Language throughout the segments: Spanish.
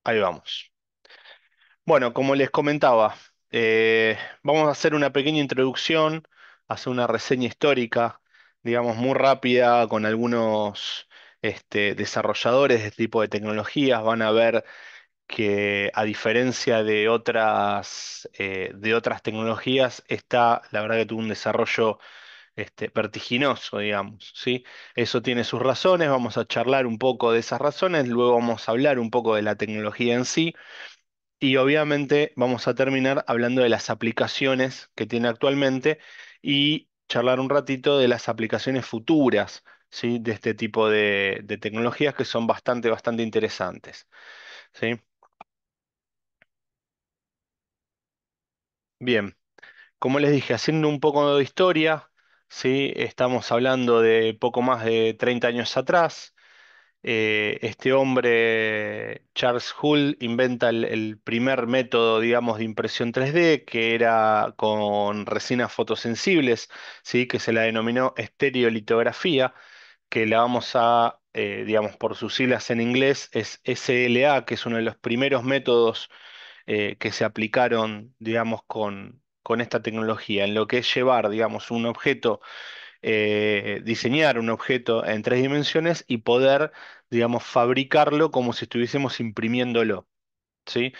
Ahí vamos. Bueno, como les comentaba, vamos a hacer una pequeña introducción, hacer una reseña histórica, digamos, muy rápida con algunos desarrolladores de este tipo de tecnologías. Van a ver que a diferencia de otras tecnologías, esta, la verdad que tuvo un desarrollo vertiginoso, digamos, ¿sí? Eso tiene sus razones, vamos a charlar un poco de esas razones, luego vamos a hablar un poco de la tecnología en sí. Y obviamente vamos a terminar hablando de las aplicaciones que tiene actualmente y charlar un ratito de las aplicaciones futuras, ¿sí? De este tipo de tecnologías que son bastante interesantes, ¿sí? Bien, como les dije, haciendo un poco de historia, ¿sí? Estamos hablando de poco más de 30 años atrás. Este hombre, Charles Hull, inventa el primer método, digamos, de impresión 3D, que era con resinas fotosensibles, ¿sí? Que se la denominó estereolitografía, que la vamos a, digamos, por sus siglas en inglés, es SLA, que es uno de los primeros métodos que se aplicaron, digamos, con esta tecnología, en lo que es llevar, digamos, un objeto, diseñar un objeto en tres dimensiones y poder, digamos, fabricarlo como si estuviésemos imprimiéndolo. ¿Sí?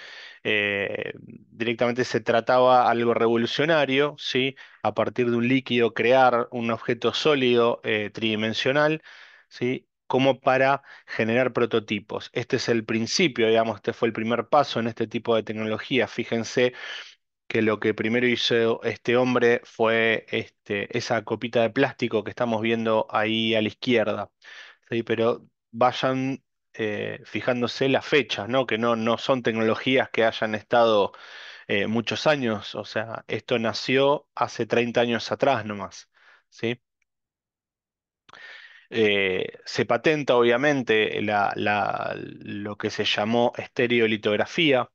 Directamente se trataba algo revolucionario, ¿sí? A partir de un líquido crear un objeto sólido tridimensional, ¿sí? Como para generar prototipos. Este es el principio, digamos, este fue el primer paso en este tipo de tecnología. Fíjense que lo que primero hizo este hombre fue esa copita de plástico que estamos viendo ahí a la izquierda. ¿Sí? Pero vayan fijándose las fechas, ¿no? Que no son tecnologías que hayan estado muchos años. O sea, esto nació hace 30 años atrás nomás. ¿Sí? Se patenta obviamente lo que se llamó estereolitografía.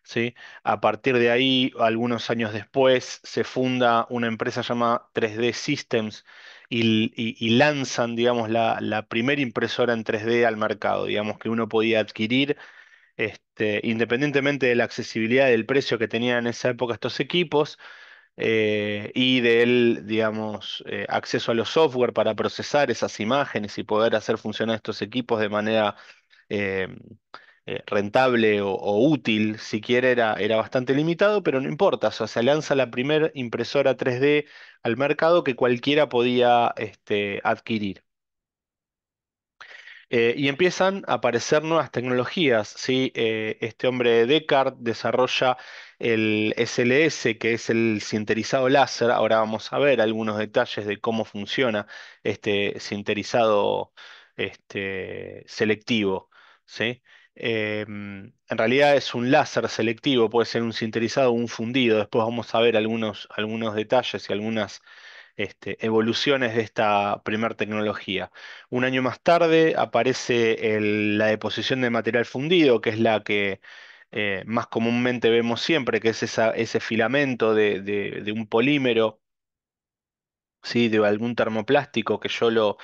¿Sí? A partir de ahí, algunos años después, se funda una empresa llamada 3D Systems y lanzan, digamos, la primera impresora en 3D al mercado, digamos, que uno podía adquirir, independientemente de la accesibilidad del precio que tenían en esa época estos equipos, y del, digamos, acceso a los software para procesar esas imágenes y poder hacer funcionar estos equipos de manera eh, rentable o útil, siquiera era bastante limitado, pero no importa, o sea, se lanza la primera impresora 3D al mercado que cualquiera podía adquirir. Y empiezan a aparecer nuevas tecnologías, ¿sí? Este hombre Descartes desarrolla el SLS, que es el sinterizado láser. Ahora vamos a ver algunos detalles de cómo funciona este sinterizado selectivo, ¿sí? En realidad es un láser selectivo, puede ser un sinterizado o un fundido. Después vamos a ver algunos detalles y algunas evoluciones de esta primer tecnología. Un año más tarde aparece la deposición de material fundido, que es la que más comúnmente vemos siempre, que es ese filamento de un polímero, ¿sí? De algún termoplástico que yo lo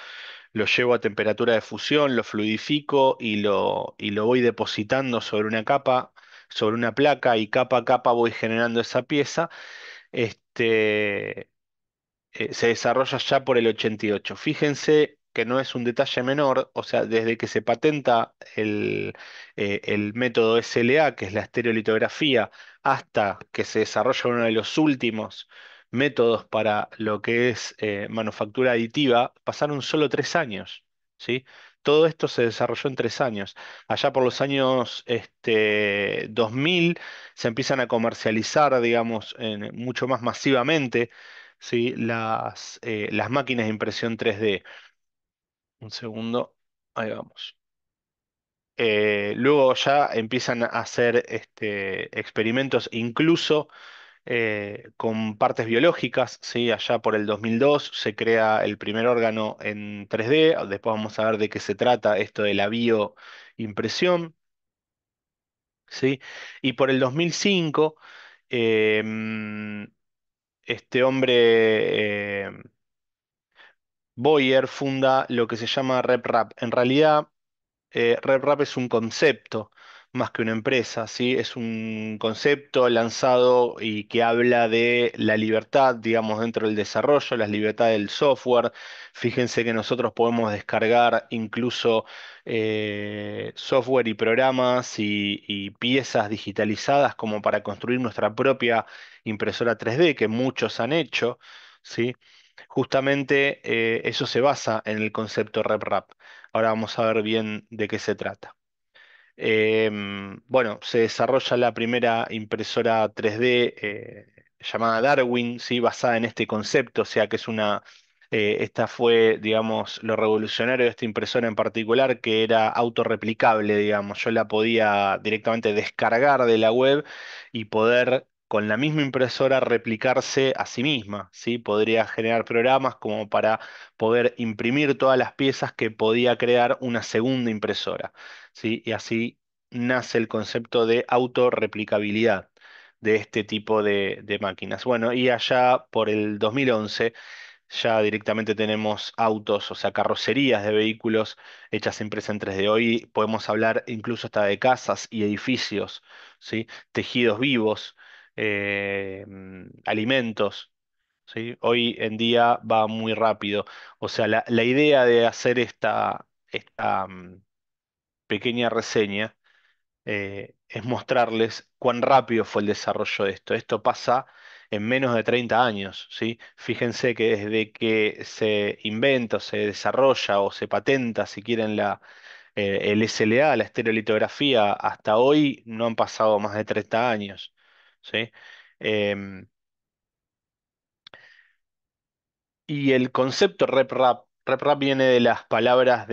llevo a temperatura de fusión, lo fluidifico y lo voy depositando sobre una capa, sobre una placa y capa a capa voy generando esa pieza. Este, Se desarrolla ya por el 88. Fíjense que no es un detalle menor, o sea, desde que se patenta el método SLA, que es la estereolitografía, hasta que se desarrolla uno de los últimos métodos para lo que es manufactura aditiva, pasaron solo 3 años, ¿sí? Todo esto se desarrolló en 3 años. Allá por los años 2000 se empiezan a comercializar, digamos, mucho más masivamente, ¿sí? Las máquinas de impresión 3D. Un segundo, ahí vamos. Luego ya empiezan a hacer experimentos incluso con partes biológicas, ¿sí? Allá por el 2002 se crea el primer órgano en 3D. Después vamos a ver de qué se trata esto de la bioimpresión, ¿sí? Y por el 2005, este hombre, Boyer, funda lo que se llama RepRap. En realidad, RepRap es un concepto, más que una empresa, ¿sí? Es un concepto lanzado y que habla de la libertad, digamos, dentro del desarrollo, la libertad del software. Fíjense que nosotros podemos descargar incluso software y programas y piezas digitalizadas como para construir nuestra propia impresora 3D, que muchos han hecho, ¿sí? Justamente eso se basa en el concepto RepRap. Ahora vamos a ver bien de qué se trata. Bueno, se desarrolla la primera impresora 3D llamada Darwin, ¿sí? Basada en este concepto, o sea que es esta fue, digamos, lo revolucionario de esta impresora en particular, que era autorreplicable, digamos. Yo la podía directamente descargar de la web y poder, con la misma impresora, replicarse a sí misma, ¿sí? Podría generar programas como para poder imprimir todas las piezas que podía crear una segunda impresora. ¿Sí? Y así nace el concepto de autorreplicabilidad de este tipo de máquinas. Bueno, y allá por el 2011 ya directamente tenemos autos, o sea, carrocerías de vehículos hechas impresas en 3D. Hoy podemos hablar incluso hasta de casas y edificios, ¿sí? Tejidos vivos, alimentos. ¿Sí? Hoy en día va muy rápido. O sea, la idea de hacer esta pequeña reseña es mostrarles cuán rápido fue el desarrollo de esto. Esto pasa en menos de 30 años, ¿sí? Fíjense que desde que se inventa, o se desarrolla o se patenta, si quieren, el SLA, la estereolitografía, hasta hoy no han pasado más de 30 años, ¿sí? Em, Y el concepto rep rap viene de las palabras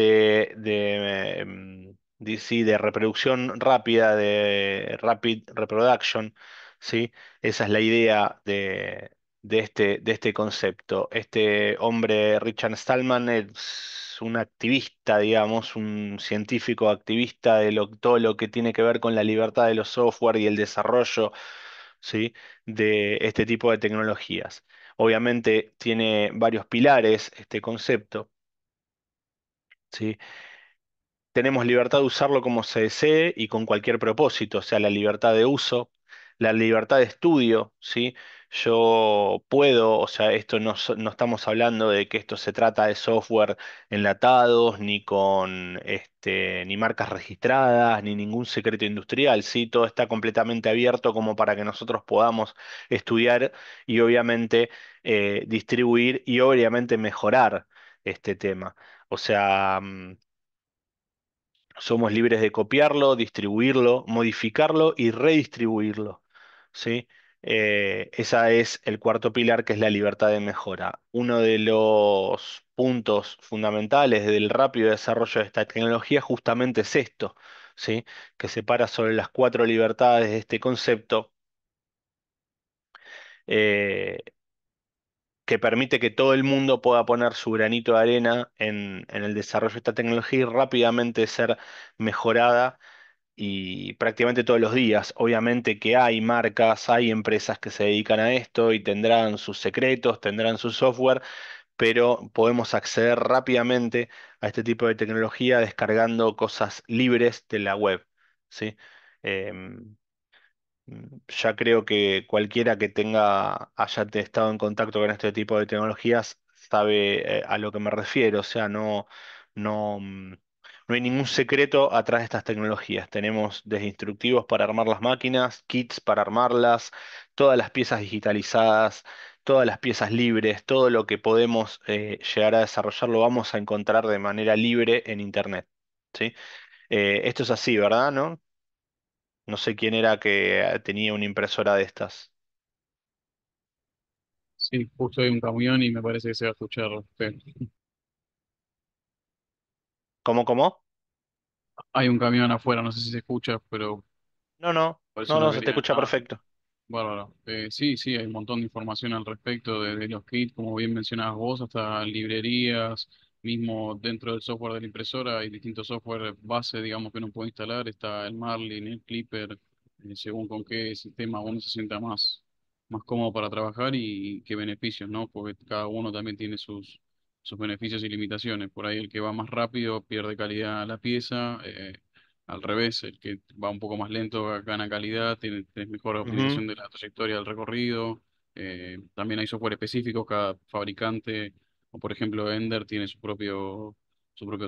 sí, de reproducción rápida, de rapid reproduction, ¿sí? Esa es la idea de este concepto. Este hombre, Richard Stallman, es un activista, digamos, un científico activista de todo lo que tiene que ver con la libertad de los software y el desarrollo, ¿sí? De este tipo de tecnologías. Obviamente tiene varios pilares este concepto, ¿sí? Tenemos libertad de usarlo como se desee y con cualquier propósito, o sea, la libertad de uso, la libertad de estudio, ¿sí? Yo puedo, o sea, esto no estamos hablando de que esto se trata de software enlatados, ni con ni marcas registradas, ni ningún secreto industrial, ¿sí? Todo está completamente abierto como para que nosotros podamos estudiar y obviamente distribuir y obviamente mejorar este tema. O sea, somos libres de copiarlo, distribuirlo, modificarlo y redistribuirlo, ¿sí? Ese es el cuarto pilar, que es la libertad de mejora. Uno de los puntos fundamentales del rápido desarrollo de esta tecnología justamente es esto, ¿sí? Que separa sobre las cuatro libertades de este concepto, eh, que permite que todo el mundo pueda poner su granito de arena en el desarrollo de esta tecnología y rápidamente ser mejorada y prácticamente todos los días. Obviamente que hay marcas, hay empresas que se dedican a esto y tendrán sus secretos, tendrán su software, pero podemos acceder rápidamente a este tipo de tecnología descargando cosas libres de la web, ¿sí? Em, ya creo que cualquiera que estado en contacto con este tipo de tecnologías sabe a lo que me refiero. O sea, no, no hay ningún secreto atrás de estas tecnologías. Tenemos desde instructivos para armar las máquinas, kits para armarlas, todas las piezas digitalizadas, todas las piezas libres, todo lo que podemos llegar a desarrollar lo vamos a encontrar de manera libre en Internet. ¿Sí? Esto es así, ¿verdad? ¿No? No sé quién era que tenía una impresora de estas. Sí, justo hay un camión y me parece que se va a escuchar feo. ¿Cómo, cómo? Hay un camión afuera, no sé si se escucha, pero No, no, por eso no, no no, se te quería. escucha perfecto. Bárbaro. Sí, sí, hay un montón de información al respecto de los kits, como bien mencionabas vos, hasta librerías, mismo dentro del software de la impresora hay distintos software base, digamos, que uno puede instalar. Está el Marlin, el Clipper, según con qué sistema uno se sienta más cómodo para trabajar y qué beneficios, ¿no? Porque cada uno también tiene sus beneficios y limitaciones. Por ahí el que va más rápido pierde calidad a la pieza. al revés, el que va un poco más lento gana calidad, tiene mejor Ujú. optimización de la trayectoria del recorrido. También hay software específico, cada fabricante, o por ejemplo Ender tiene su propio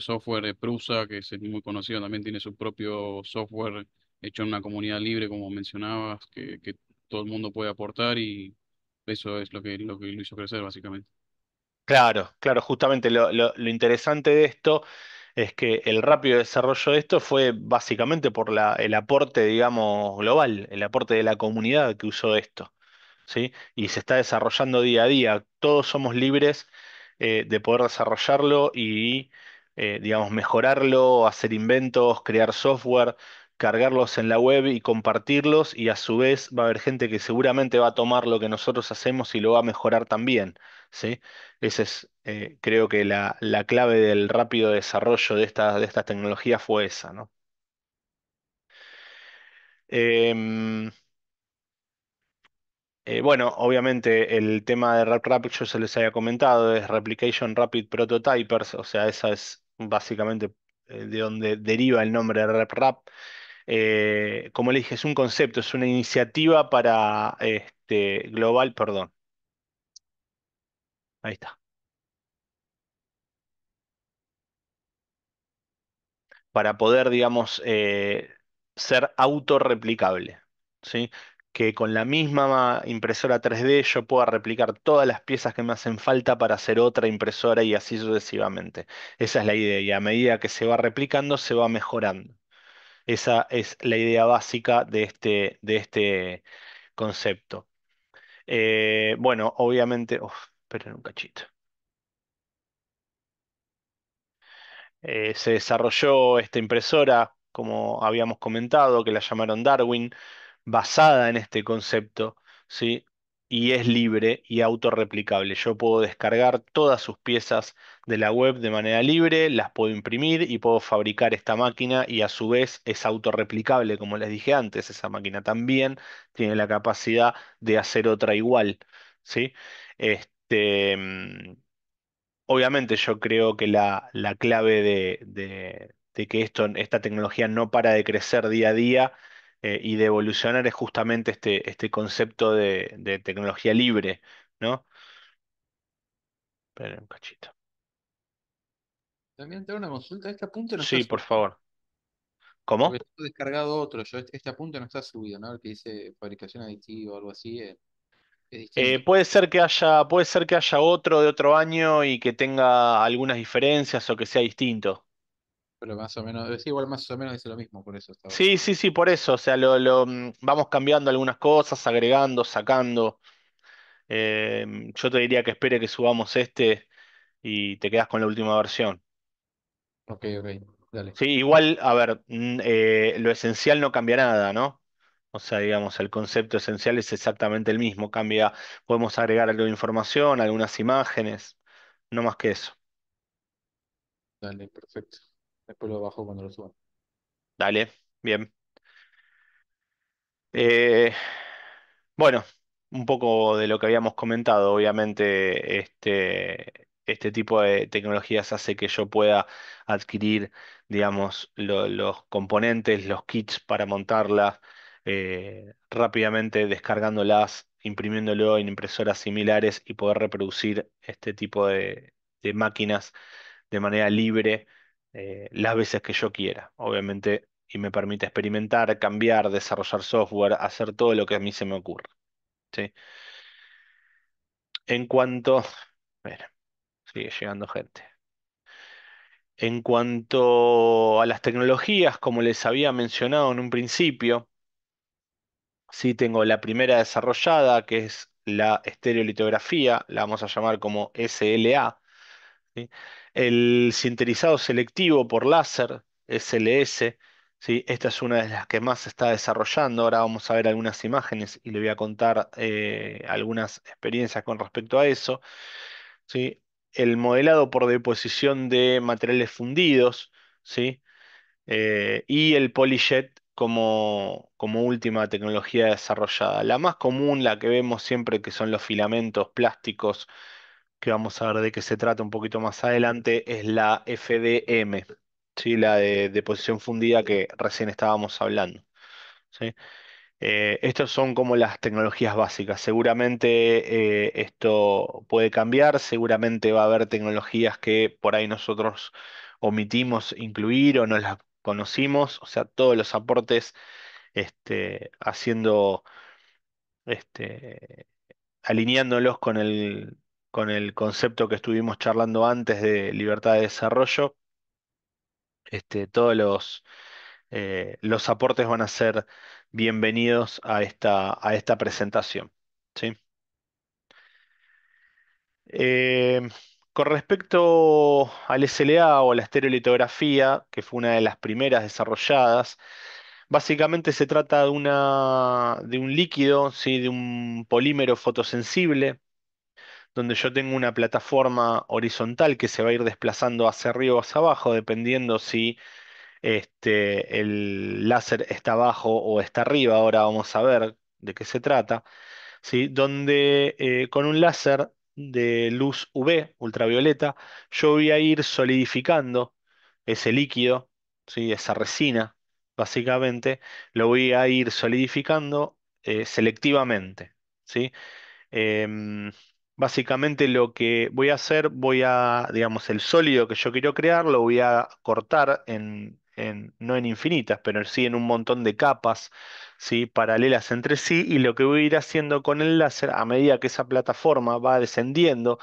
software, Prusa, que es muy conocido, también tiene su propio software hecho en una comunidad libre, como mencionabas, que todo el mundo puede aportar y eso es lo que lo hizo crecer básicamente. Claro, claro, justamente lo interesante de esto es que el rápido desarrollo de esto fue básicamente por el aporte, digamos, global, el aporte de la comunidad que usó esto. ¿Sí? Y se está desarrollando día a día. Todos somos libres de poder desarrollarlo y, digamos, mejorarlo, hacer inventos, crear software, cargarlos en la web y compartirlos. Y a su vez va a haber gente que seguramente va a tomar lo que nosotros hacemos y lo va a mejorar también. ¿Sí? Ese es, creo que la clave del rápido desarrollo de estas tecnologías fue esa, ¿no? Em, bueno, obviamente el tema de RepRap yo se les había comentado, es Replication Rapid Prototypers, o sea, esa es básicamente de donde deriva el nombre de RepRap. Como le dije, es un concepto, es una iniciativa para global, perdón, ahí está, para poder, digamos, ser autorreplicable, ¿sí? Que con la misma impresora 3D yo pueda replicar todas las piezas que me hacen falta para hacer otra impresora y así sucesivamente. Esa es la idea y a medida que se va replicando se va mejorando. Esa es la idea básica de este concepto. Bueno, obviamente, uf, esperen un cachito. Se desarrolló esta impresora, como habíamos comentado, que la llamaron Darwin, basada en este concepto, ¿sí? Y es libre y autorreplicable. Yo puedo descargar todas sus piezas de la web de manera libre, las puedo imprimir y puedo fabricar esta máquina y a su vez es autorreplicable, como les dije antes, esa máquina también tiene la capacidad de hacer otra igual, ¿sí? Este, obviamente yo creo que la clave de que esta tecnología no para de crecer día a día y de evolucionar es justamente este concepto de tecnología libre, ¿no? Esperen un cachito. También tengo una consulta. Este apunte no está Sí, por subido, favor. ¿Cómo? porque tengo descargado otro. Yo, este apunte no está subido, ¿no? El que dice fabricación aditiva o algo así, es distinto. Puede ser que haya otro de otro año y que tenga algunas diferencias o que sea distinto. Pero más o menos, es igual más o menos dice lo mismo, por eso estaba. Sí, sí, sí, por eso. O sea, vamos cambiando algunas cosas, agregando, sacando. Yo te diría que espere que subamos este y te quedas con la última versión. Ok, ok, dale, Sí, igual, a ver, lo esencial no cambia nada, ¿no? O sea, digamos, el concepto esencial es exactamente el mismo. Cambia, podemos agregar algo de información, algunas imágenes, no más que eso. dale, perfecto. Después lo bajo cuando lo suba. Dale, bien. Eh, Bueno, un poco de lo que habíamos comentado, obviamente este tipo de tecnologías hace que yo pueda adquirir, digamos, los componentes, los kits para montarlas rápidamente, descargándolas, imprimiéndolo en impresoras similares y poder reproducir este tipo de máquinas de manera libre las veces que yo quiera, obviamente, y me permite experimentar, cambiar, desarrollar software, hacer todo lo que a mí se me ocurra. ¿Sí? En cuanto, mira, sigue llegando gente. En cuanto a las tecnologías, como les había mencionado en un principio, sí tengo la primera desarrollada, que es la estereolitografía, la vamos a llamar como SLA. ¿Sí? El sinterizado selectivo por láser, SLS, ¿sí? Esta es una de las que más se está desarrollando. Ahora vamos a ver algunas imágenes y le voy a contar algunas experiencias con respecto a eso. ¿Sí? El modelado por deposición de materiales fundidos, ¿sí? Y el PolyJet como última tecnología desarrollada. La más común, la que vemos siempre, que son los filamentos plásticos, que vamos a ver de qué se trata un poquito más adelante, es la FDM. ¿sí? La de deposición fundida que recién estábamos hablando. ¿Sí? Estas son como las tecnologías básicas. Seguramente esto puede cambiar, seguramente va a haber tecnologías que por ahí nosotros omitimos incluir o no las conocimos, o sea, todos los aportes haciendo, este, alineándolos con el concepto que estuvimos charlando antes de libertad de desarrollo. Todos los aportes van a ser bienvenidos a esta presentación. ¿Sí? Eh, con respecto al SLA o la estereolitografía, que fue una de las primeras desarrolladas, básicamente se trata de un líquido, ¿sí? De un polímero fotosensible, donde yo tengo una plataforma horizontal que se va a ir desplazando hacia arriba o hacia abajo, dependiendo si el láser está abajo o está arriba. Ahora vamos a ver de qué se trata. ¿Sí? Donde con un láser de luz UV, ultravioleta, yo voy a ir solidificando ese líquido, ¿sí? Esa resina, básicamente, lo voy a ir solidificando selectivamente. ¿Sí? Em, Básicamente lo que voy a hacer, digamos, el sólido que yo quiero crear, lo voy a cortar no en infinitas, pero sí en un montón de capas, ¿sí? Paralelas entre sí, y lo que voy a ir haciendo con el láser, a medida que esa plataforma va descendiendo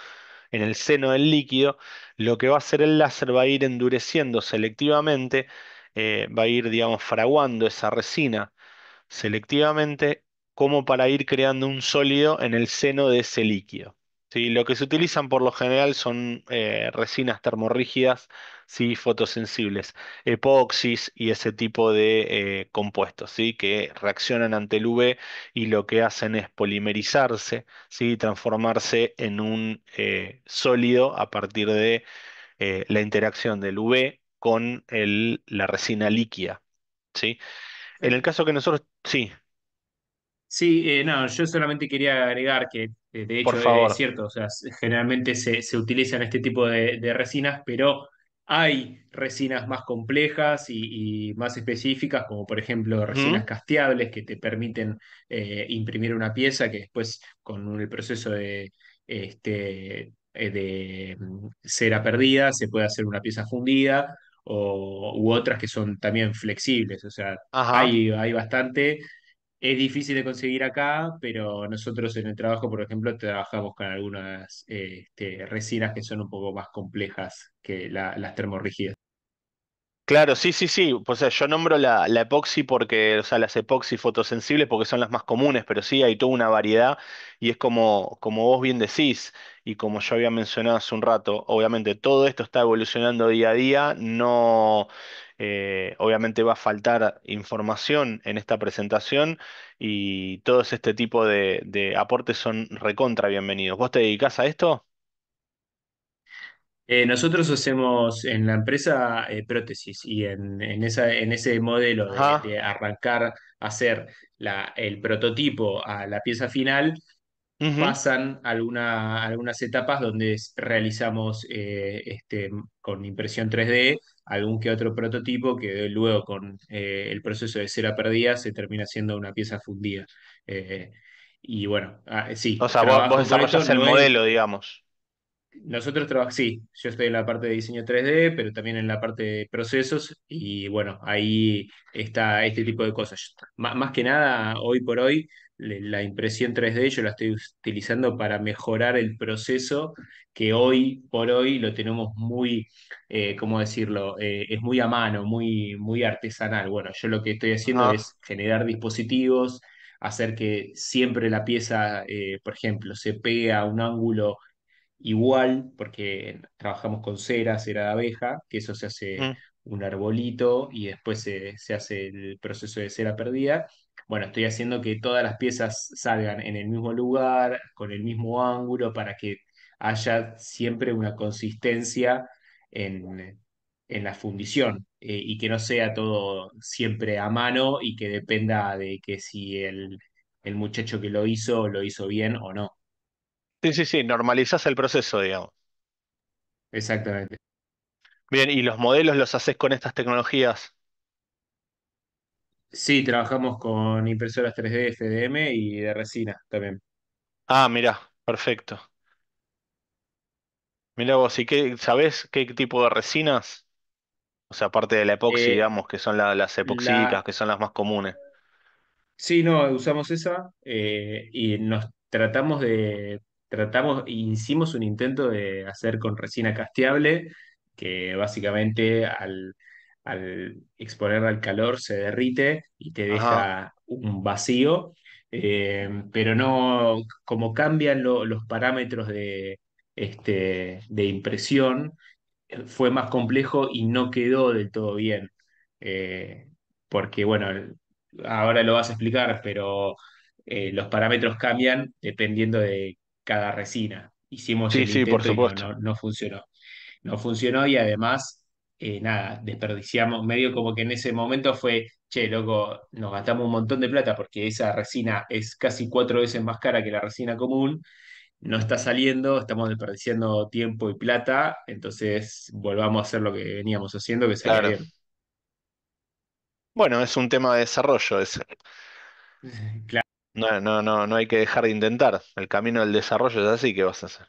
en el seno del líquido, lo que va a hacer el láser va a ir endureciendo selectivamente, va a ir, digamos, fraguando esa resina selectivamente como para ir creando un sólido en el seno de ese líquido. ¿Sí? Lo que se utilizan por lo general son resinas termorrígidas, ¿sí? Fotosensibles, epoxis y ese tipo de compuestos, ¿sí? Que reaccionan ante el UV y lo que hacen es polimerizarse, ¿sí? Transformarse en un sólido a partir de la interacción del UV con la resina líquida. ¿Sí? En el caso que nosotros, sí, Sí, no, yo solamente quería agregar que, de por hecho, es favor. cierto, o sea, generalmente se utilizan este tipo de resinas, pero hay resinas más complejas y más específicas, como por ejemplo resinas Ujú. casteables que te permiten imprimir una pieza que después, con el proceso de cera perdida, se puede hacer una pieza fundida, u otras que son también flexibles, o sea, Ajá. hay bastante. Es difícil de conseguir acá, pero nosotros en el trabajo, por ejemplo, trabajamos con algunas resinas que son un poco más complejas que las termorrígidas. Claro, sí, sí, sí. Pues, o sea, yo nombro la epoxi porque, o sea, las epoxi fotosensibles porque son las más comunes, pero sí hay toda una variedad y es como vos bien decís y como yo había mencionado hace un rato, obviamente todo esto está evolucionando día a día, no, obviamente va a faltar información en esta presentación y todos este tipo de aportes son recontra bienvenidos. ¿Vos te dedicás a esto? Nosotros hacemos en la empresa prótesis y en ese modelo de Ajá. arrancar a hacer el prototipo a la pieza final, Ujú. pasan algunas etapas donde realizamos con impresión 3D algún que otro prototipo que luego con el proceso de cera perdida se termina siendo una pieza fundida. Eh, y bueno, O sí, sea, vos trabajo con esto, desarrollás el no es. modelo, digamos. Nosotros trabajamos, sí, yo estoy en la parte de diseño 3D, pero también en la parte de procesos y bueno, ahí está este tipo de cosas. Más que nada, hoy por hoy, la impresión 3D yo la estoy utilizando para mejorar el proceso que hoy por hoy lo tenemos muy, ¿cómo decirlo? Es muy a mano, muy artesanal. Bueno, yo lo que estoy haciendo Ajá. es generar dispositivos, hacer que siempre la pieza, por ejemplo, se pegue a un ángulo igual, porque trabajamos con cera de abeja, que eso se hace Mm. un arbolito y después se hace el proceso de cera perdida. Bueno, estoy haciendo que todas las piezas salgan en el mismo lugar, con el mismo ángulo, para que haya siempre una consistencia en la fundición y que no sea todo siempre a mano y que dependa de que si el muchacho que lo hizo bien o no. Sí, sí, sí, normalizás el proceso, digamos. Exactamente. Bien, ¿y los modelos los haces con estas tecnologías? Sí, trabajamos con impresoras 3D, FDM y de resina también. Ah, mirá, perfecto. Mirá vos, ¿y sabés qué tipo de resinas? O sea, aparte de la epoxi, Eh, digamos, que son las epoxídicas, la, que son las más comunes. Sí, no, usamos esa y nos hicimos un intento de hacer con resina casteable, que básicamente al exponerla al calor se derrite y te Ajá, deja un vacío, pero no, como cambian los parámetros de impresión, fue más complejo y no quedó del todo bien. Eh, Porque, bueno, ahora lo vas a explicar, pero los parámetros cambian dependiendo de cada resina. Hicimos sí, el sí, por intento y supuesto. no funcionó. No funcionó y además, nada, desperdiciamos, medio como que en ese momento fue, che, loco, nos gastamos un montón de plata porque esa resina es casi 4 veces más cara que la resina común, no está saliendo, estamos desperdiciando tiempo y plata, entonces volvamos a hacer lo que veníamos haciendo que salía Claro. bien. Bueno, es un tema de desarrollo ese. Claro. No, no, no, no hay que dejar de intentar. El camino del desarrollo es así que vas a hacer.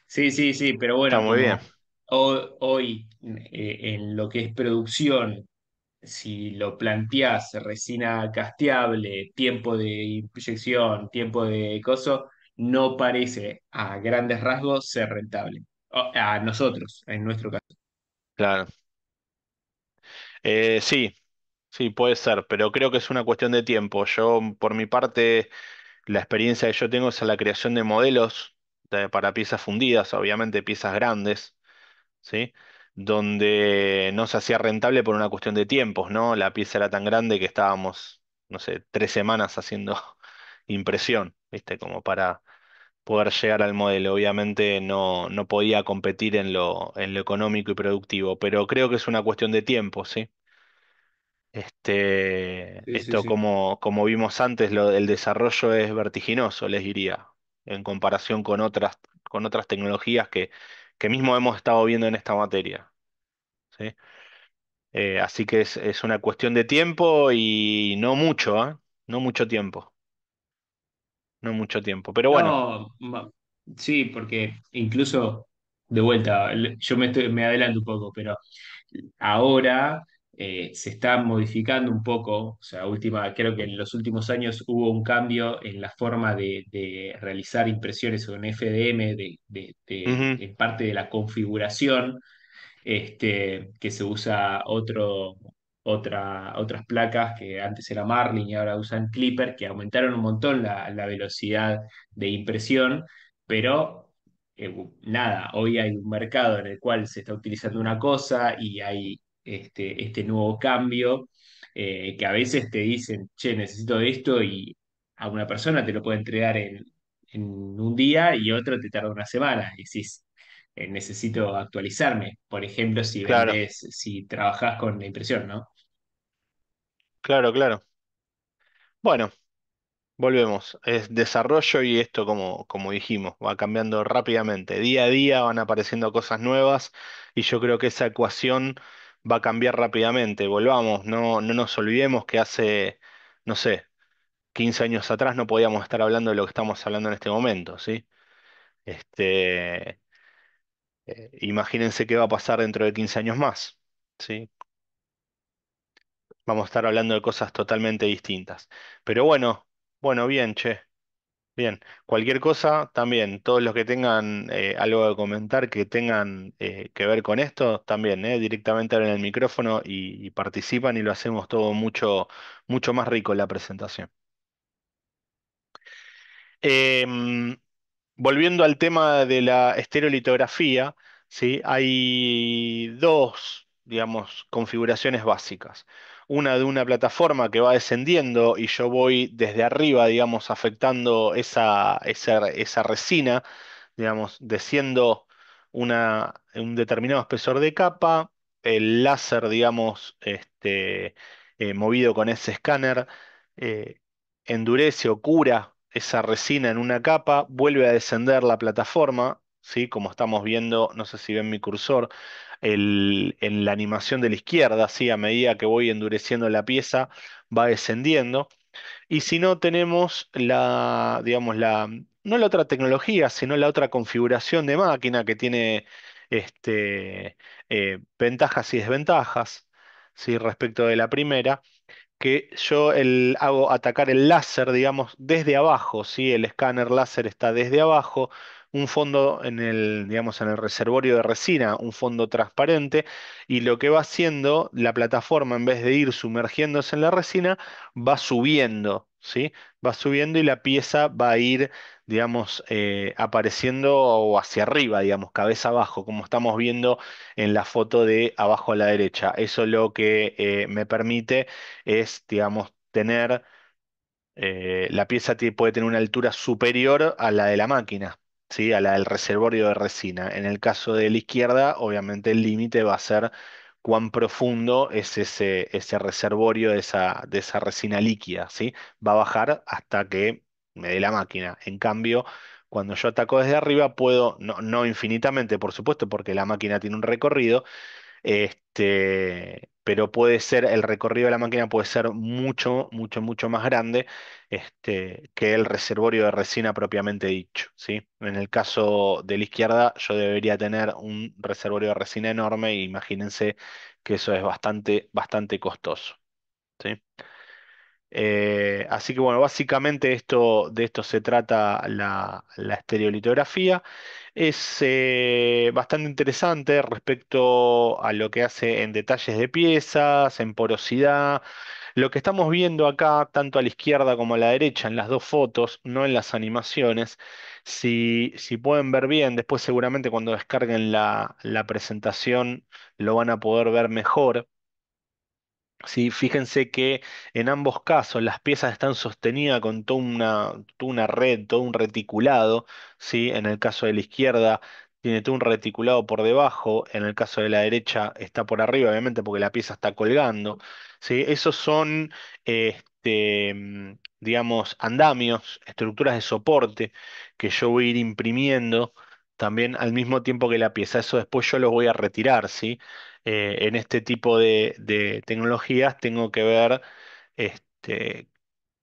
Sí, sí, sí, pero Está bueno, muy bien. como hoy, en lo que es producción, si lo planteás resina casteable, tiempo de inyección, tiempo de coso, no parece a grandes rasgos ser rentable. A nosotros, en nuestro caso. Claro. Sí, sí, puede ser, pero creo que es una cuestión de tiempo. Yo, por mi parte, la experiencia que yo tengo es en la creación de modelos para piezas fundidas, obviamente piezas grandes, ¿sí? Donde no se hacía rentable por una cuestión de tiempos, ¿no? La pieza era tan grande que estábamos, no sé, 3 semanas haciendo impresión, ¿viste? Como para poder llegar al modelo. Obviamente no podía competir en lo económico y productivo, pero creo que es una cuestión de tiempo, ¿sí? Sí, sí, Esto sí. como vimos antes, el desarrollo es vertiginoso, les diría, en comparación con otras tecnologías que mismo hemos estado viendo en esta materia, ¿sí? Así que es una cuestión de tiempo y no mucho, ¿eh? No mucho tiempo, no mucho tiempo. Pero bueno, No, sí, porque incluso de vuelta, yo me adelanto un poco, pero ahora se está modificando un poco, o sea, creo que en los últimos años hubo un cambio en la forma de realizar impresiones con FDM, ujú, en parte de la configuración, que se usa otras placas que antes era Marlin y ahora usan Clipper, que aumentaron un montón la velocidad de impresión, pero nada, hoy hay un mercado en el cual se está utilizando una cosa y hay este nuevo cambio, que a veces te dicen, che, necesito esto y a una persona te lo puede entregar en un día y otro te tarda una semana. Y decís, necesito actualizarme. Por ejemplo, claro, si trabajás con la impresión, ¿no? claro, claro. Bueno. Volvemos, es desarrollo y esto como dijimos, va cambiando rápidamente. Día a día van apareciendo cosas nuevas y yo creo que esa ecuación va a cambiar rápidamente. Volvamos, no nos olvidemos que hace, no sé, 15 años atrás no podíamos estar hablando de lo que estamos hablando en este momento, ¿sí? Este, Imagínense qué va a pasar dentro de 15 años más, ¿sí? Vamos a estar hablando de cosas totalmente distintas. Pero bueno, bueno, bien, che. Bien, cualquier cosa también, todos los que tengan algo de comentar, que tengan que ver con esto, también directamente abren el micrófono y participan y lo hacemos todo mucho, mucho más rico la presentación. Em, Volviendo al tema de la estereolitografía, ¿sí? Hay dos, digamos, configuraciones básicas. Una de una plataforma que va descendiendo y yo voy desde arriba, digamos, afectando esa resina, digamos, desciendo un determinado espesor de capa, el láser, digamos, movido con ese escáner, eh, endurece o cura esa resina en una capa, vuelve a descender la plataforma, ¿sí? Como estamos viendo, no sé si ven mi cursor, en la animación de la izquierda, ¿sí? A medida que voy endureciendo la pieza, va descendiendo. Y si no, tenemos digamos, no la otra tecnología, sino la otra configuración de máquina que tiene ventajas y desventajas, ¿sí? Respecto de la primera, que yo hago atacar el láser, digamos, desde abajo, ¿sí? El escáner láser está desde abajo, un fondo digamos, en el reservorio de resina, un fondo transparente, y lo que va haciendo la plataforma, en vez de ir sumergiéndose en la resina, va subiendo, ¿sí? Va subiendo y la pieza va a ir, digamos, apareciendo o hacia arriba, digamos, cabeza abajo, como estamos viendo en la foto de abajo a la derecha. Eso lo que me permite es, digamos, la pieza puede tener una altura superior a la de la máquina, ¿sí? A la del reservorio de resina. En el caso de la izquierda, obviamente el límite va a ser cuán profundo es ese reservorio de esa resina líquida, ¿sí? Va a bajar hasta que me dé la máquina. En cambio, cuando yo ataco desde arriba, puedo, no infinitamente, por supuesto, porque la máquina tiene un recorrido, pero el recorrido de la máquina puede ser mucho, mucho, mucho más grande, que el reservorio de resina propiamente dicho, ¿sí? En el caso de la izquierda, yo debería tener un reservorio de resina enorme, y imagínense que eso es bastante, bastante costoso, ¿sí? Así que bueno, básicamente de esto se trata la estereolitografía. Es bastante interesante respecto a lo que hace en detalles de piezas, en porosidad. Lo que estamos viendo acá, tanto a la izquierda como a la derecha, en las dos fotos, no en las animaciones, si pueden ver bien, después seguramente cuando descarguen la presentación lo van a poder ver mejor. Sí, fíjense que en ambos casos las piezas están sostenidas con toda una red, todo un reticulado, ¿sí? En el caso de la izquierda tiene todo un reticulado por debajo, en el caso de la derecha está por arriba, obviamente porque la pieza está colgando, ¿sí? Esos son, digamos, andamios, estructuras de soporte que yo voy a ir imprimiendo también al mismo tiempo que la pieza. Eso después yo los voy a retirar, ¿sí? En este tipo de tecnologías tengo que ver, este,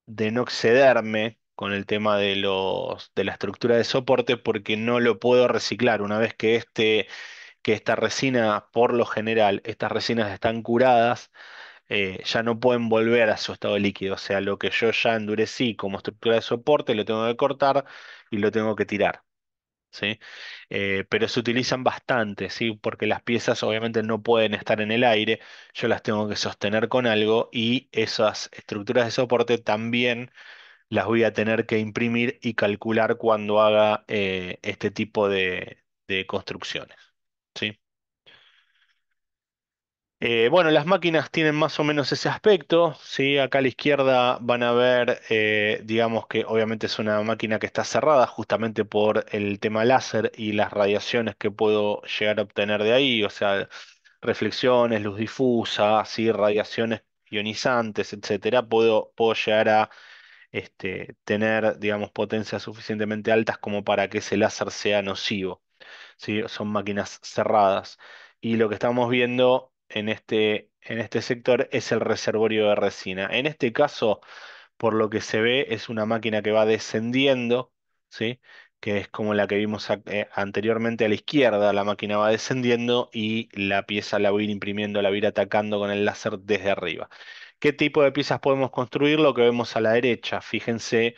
de no excederme con el tema de la estructura de soporte, porque no lo puedo reciclar. Una vez que esta resina, por lo general, estas resinas están curadas, ya no pueden volver a su estado líquido. O sea, lo que yo ya endurecí como estructura de soporte, lo tengo que cortar y lo tengo que tirar. ¿Sí? Pero se utilizan bastante, ¿sí? Porque las piezas obviamente no pueden estar en el aire, yo las tengo que sostener con algo, y esas estructuras de soporte también las voy a tener que imprimir y calcular cuando haga este tipo de construcciones, ¿sí? Bueno, las máquinas tienen más o menos ese aspecto, ¿sí? Acá a la izquierda van a ver, digamos que obviamente es una máquina que está cerrada justamente por el tema láser y las radiaciones que puedo llegar a obtener de ahí, o sea, reflexiones, luz difusa, ¿sí? Radiaciones ionizantes, etcétera. Puedo llegar a tener, digamos, potencias suficientemente altas como para que ese láser sea nocivo. ¿Sí? Son máquinas cerradas. Y lo que estamos viendo en este sector es el reservorio de resina. En este caso, por lo que se ve, es una máquina que va descendiendo, ¿sí? Que es como la que vimos anteriormente a la izquierda. La máquina va descendiendo y la pieza la voy a ir imprimiendo, la voy a ir atacando con el láser desde arriba. ¿Qué tipo de piezas podemos construir? Lo que vemos a la derecha. Fíjense,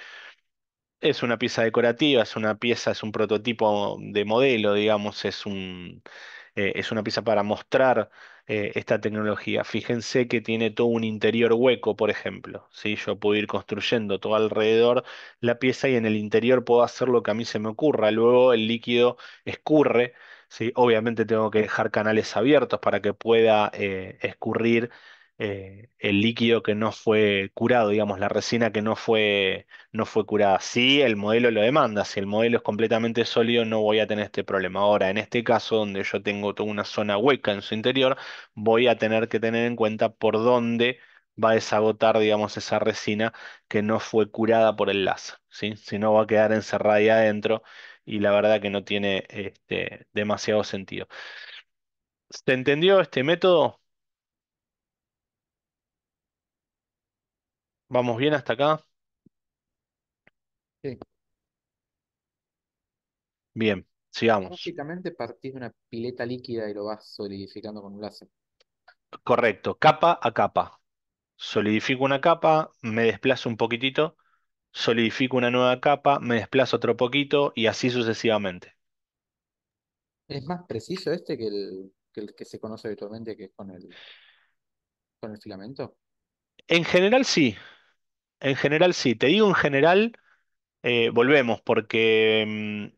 es una pieza decorativa, es un prototipo de modelo, digamos, es una pieza para mostrar esta tecnología. Fíjense que tiene todo un interior hueco, por ejemplo, ¿sí? Yo puedo ir construyendo todo alrededor la pieza, y en el interior puedo hacer lo que a mí se me ocurra. Luego el líquido escurre, ¿sí? Obviamente tengo que dejar canales abiertos para que pueda escurrir el líquido que no fue curado, digamos, la resina que no fue curada. Si el modelo lo demanda, si el modelo es completamente sólido, no voy a tener este problema. Ahora, en este caso, donde yo tengo toda una zona hueca en su interior, voy a tener que tener en cuenta por dónde va a desagotar, digamos, esa resina que no fue curada por el láser, ¿sí? Si no, va a quedar encerrada ahí adentro, y la verdad que no tiene demasiado sentido. ¿Se entendió este método? ¿Vamos bien hasta acá? Sí. Bien, sigamos. Básicamente partís de una pileta líquida y lo vas solidificando con un láser. Correcto, capa a capa. Solidifico una capa, me desplazo un poquitito, solidifico una nueva capa, me desplazo otro poquito y así sucesivamente. ¿Es más preciso este que el que se conoce habitualmente, que es con el filamento? En general sí, en general sí. Te digo en general, volvemos porque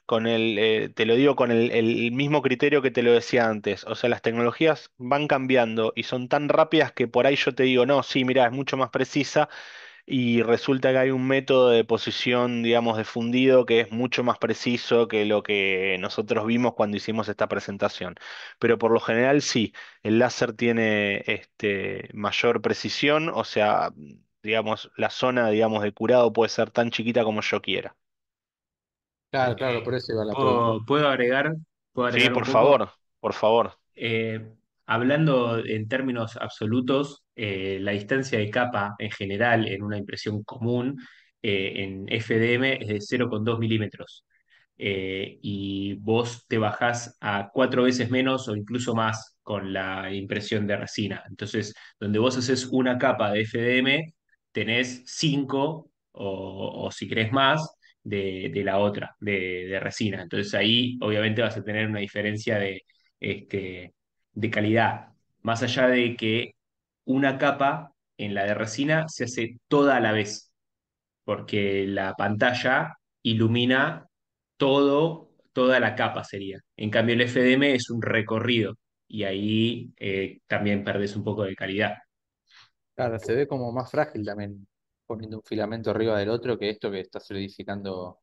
te lo digo con el mismo criterio que te lo decía antes. O sea, las tecnologías van cambiando y son tan rápidas que por ahí yo te digo, no, sí, mira, es mucho más precisa. Y resulta que hay un método de posición, digamos, de fundido que es mucho más preciso que lo que nosotros vimos cuando hicimos esta presentación. Pero por lo general sí, el láser tiene mayor precisión, o sea, digamos, la zona, digamos, de curado puede ser tan chiquita como yo quiera. Claro, claro, por eso iba la pregunta. ¿Puedo agregar, puedo Sí, agregar un por poco? favor, por favor. Eh, Hablando en términos absolutos, la distancia de capa en general en una impresión común en FDM es de 0,2 milímetros. Y vos te bajás a 4 veces menos o incluso más con la impresión de resina. Entonces, donde vos haces una capa de FDM, tenés 5 o si querés más de la otra, de resina. Entonces ahí obviamente vas a tener una diferencia de calidad, más allá de que una capa en la de resina se hace toda a la vez, porque la pantalla ilumina toda la capa sería. En cambio, el FDM es un recorrido y ahí también perdés un poco de calidad. Claro, se ve como más frágil también poniendo un filamento arriba del otro que esto que está solidificando,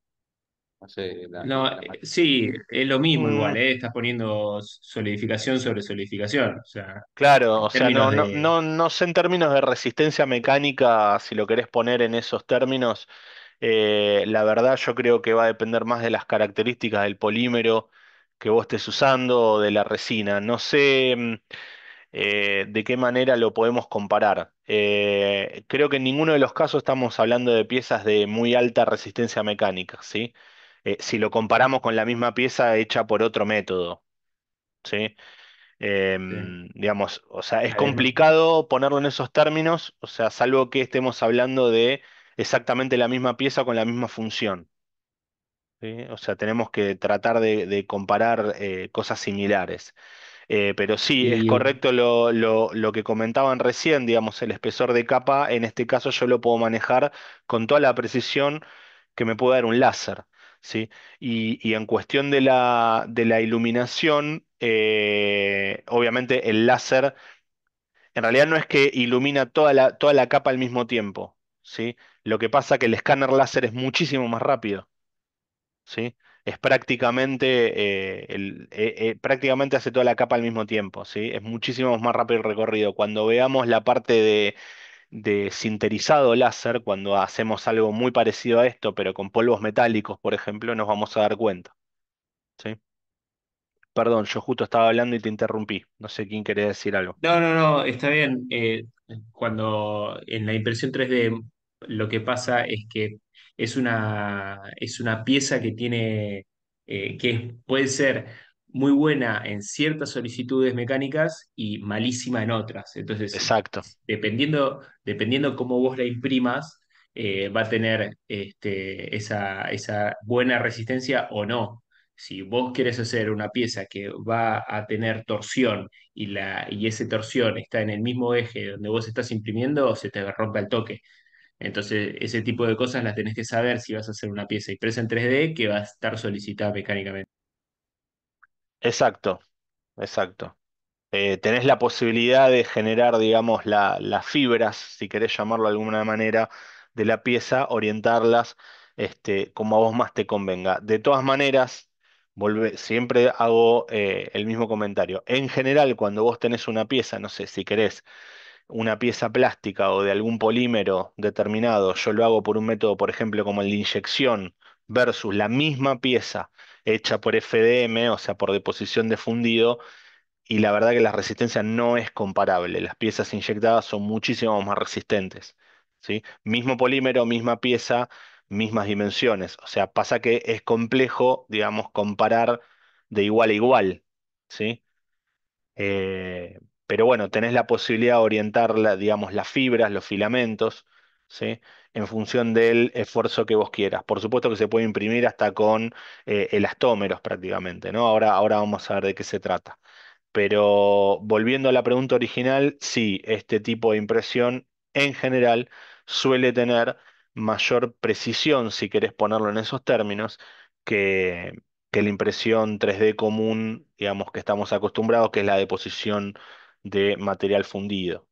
no sé, No, la máquina. sí, es lo mismo Mm, igual, ¿eh? Estás poniendo solidificación sobre solidificación. O sea, claro, en o sea, términos no, no, de. no, no sé en términos de resistencia mecánica, si lo querés poner en esos términos. La verdad yo creo que va a depender más de las características del polímero que vos estés usando o de la resina. No sé de qué manera lo podemos comparar. Creo que en ninguno de los casos estamos hablando de piezas de muy alta resistencia mecánica, ¿sí? Si lo comparamos con la misma pieza hecha por otro método, ¿sí? Digamos, o sea, es Además, complicado ponerlo en esos términos, o sea, salvo que estemos hablando de exactamente la misma pieza con la misma función. ¿Sí? O sea, tenemos que tratar de comparar cosas similares. Pero sí, es y correcto lo que comentaban recién, digamos, el espesor de capa, en este caso yo lo puedo manejar con toda la precisión que me puede dar un láser. ¿Sí? Y en cuestión de la iluminación, obviamente el láser en realidad no es que ilumina toda la capa al mismo tiempo. ¿Sí? Lo que pasa que el escáner láser es muchísimo más rápido. ¿Sí? Es prácticamente, prácticamente hace toda la capa al mismo tiempo, ¿sí? Es muchísimo más rápido el recorrido. Cuando veamos la parte de sinterizado láser, cuando hacemos algo muy parecido a esto, pero con polvos metálicos, por ejemplo, nos vamos a dar cuenta, ¿sí? Perdón, yo justo estaba hablando y te interrumpí. No sé quién quería decir algo. no, no, no, está bien. Cuando en la impresión 3D lo que pasa es que es una pieza que tiene, puede ser muy buena en ciertas solicitudes mecánicas y malísima en otras. Entonces, Exacto, dependiendo cómo vos la imprimas, va a tener esa buena resistencia o no. Si vos querés hacer una pieza que va a tener torsión y ese torsión está en el mismo eje donde vos estás imprimiendo, se te rompe al toque. Entonces, ese tipo de cosas las tenés que saber si vas a hacer una pieza impresa en 3D que va a estar solicitada mecánicamente. exacto, exacto. Tenés la posibilidad de generar, digamos, las fibras, si querés llamarlo de alguna manera, de la pieza, orientarlas como a vos más te convenga. De todas maneras, siempre hago el mismo comentario. En general, cuando vos tenés una pieza, no sé, si querés una pieza plástica o de algún polímero determinado, yo lo hago por un método, por ejemplo, como el de inyección, versus la misma pieza hecha por FDM, o sea, por deposición de fundido, y la verdad que la resistencia no es comparable. Las piezas inyectadas son muchísimo más resistentes, ¿sí? Mismo polímero, misma pieza, mismas dimensiones. O sea, pasa que es complejo, digamos, comparar de igual a igual, ¿sí? Eh, pero bueno, tenés la posibilidad de orientar, digamos, las fibras, los filamentos, ¿sí? En función del esfuerzo que vos quieras. Por supuesto que se puede imprimir hasta con elastómeros prácticamente, ¿no? Ahora vamos a ver de qué se trata. Pero volviendo a la pregunta original, sí, este tipo de impresión en general suele tener mayor precisión, si querés ponerlo en esos términos, que, que la impresión 3D común, digamos, que estamos acostumbrados, que es la deposición de material fundido.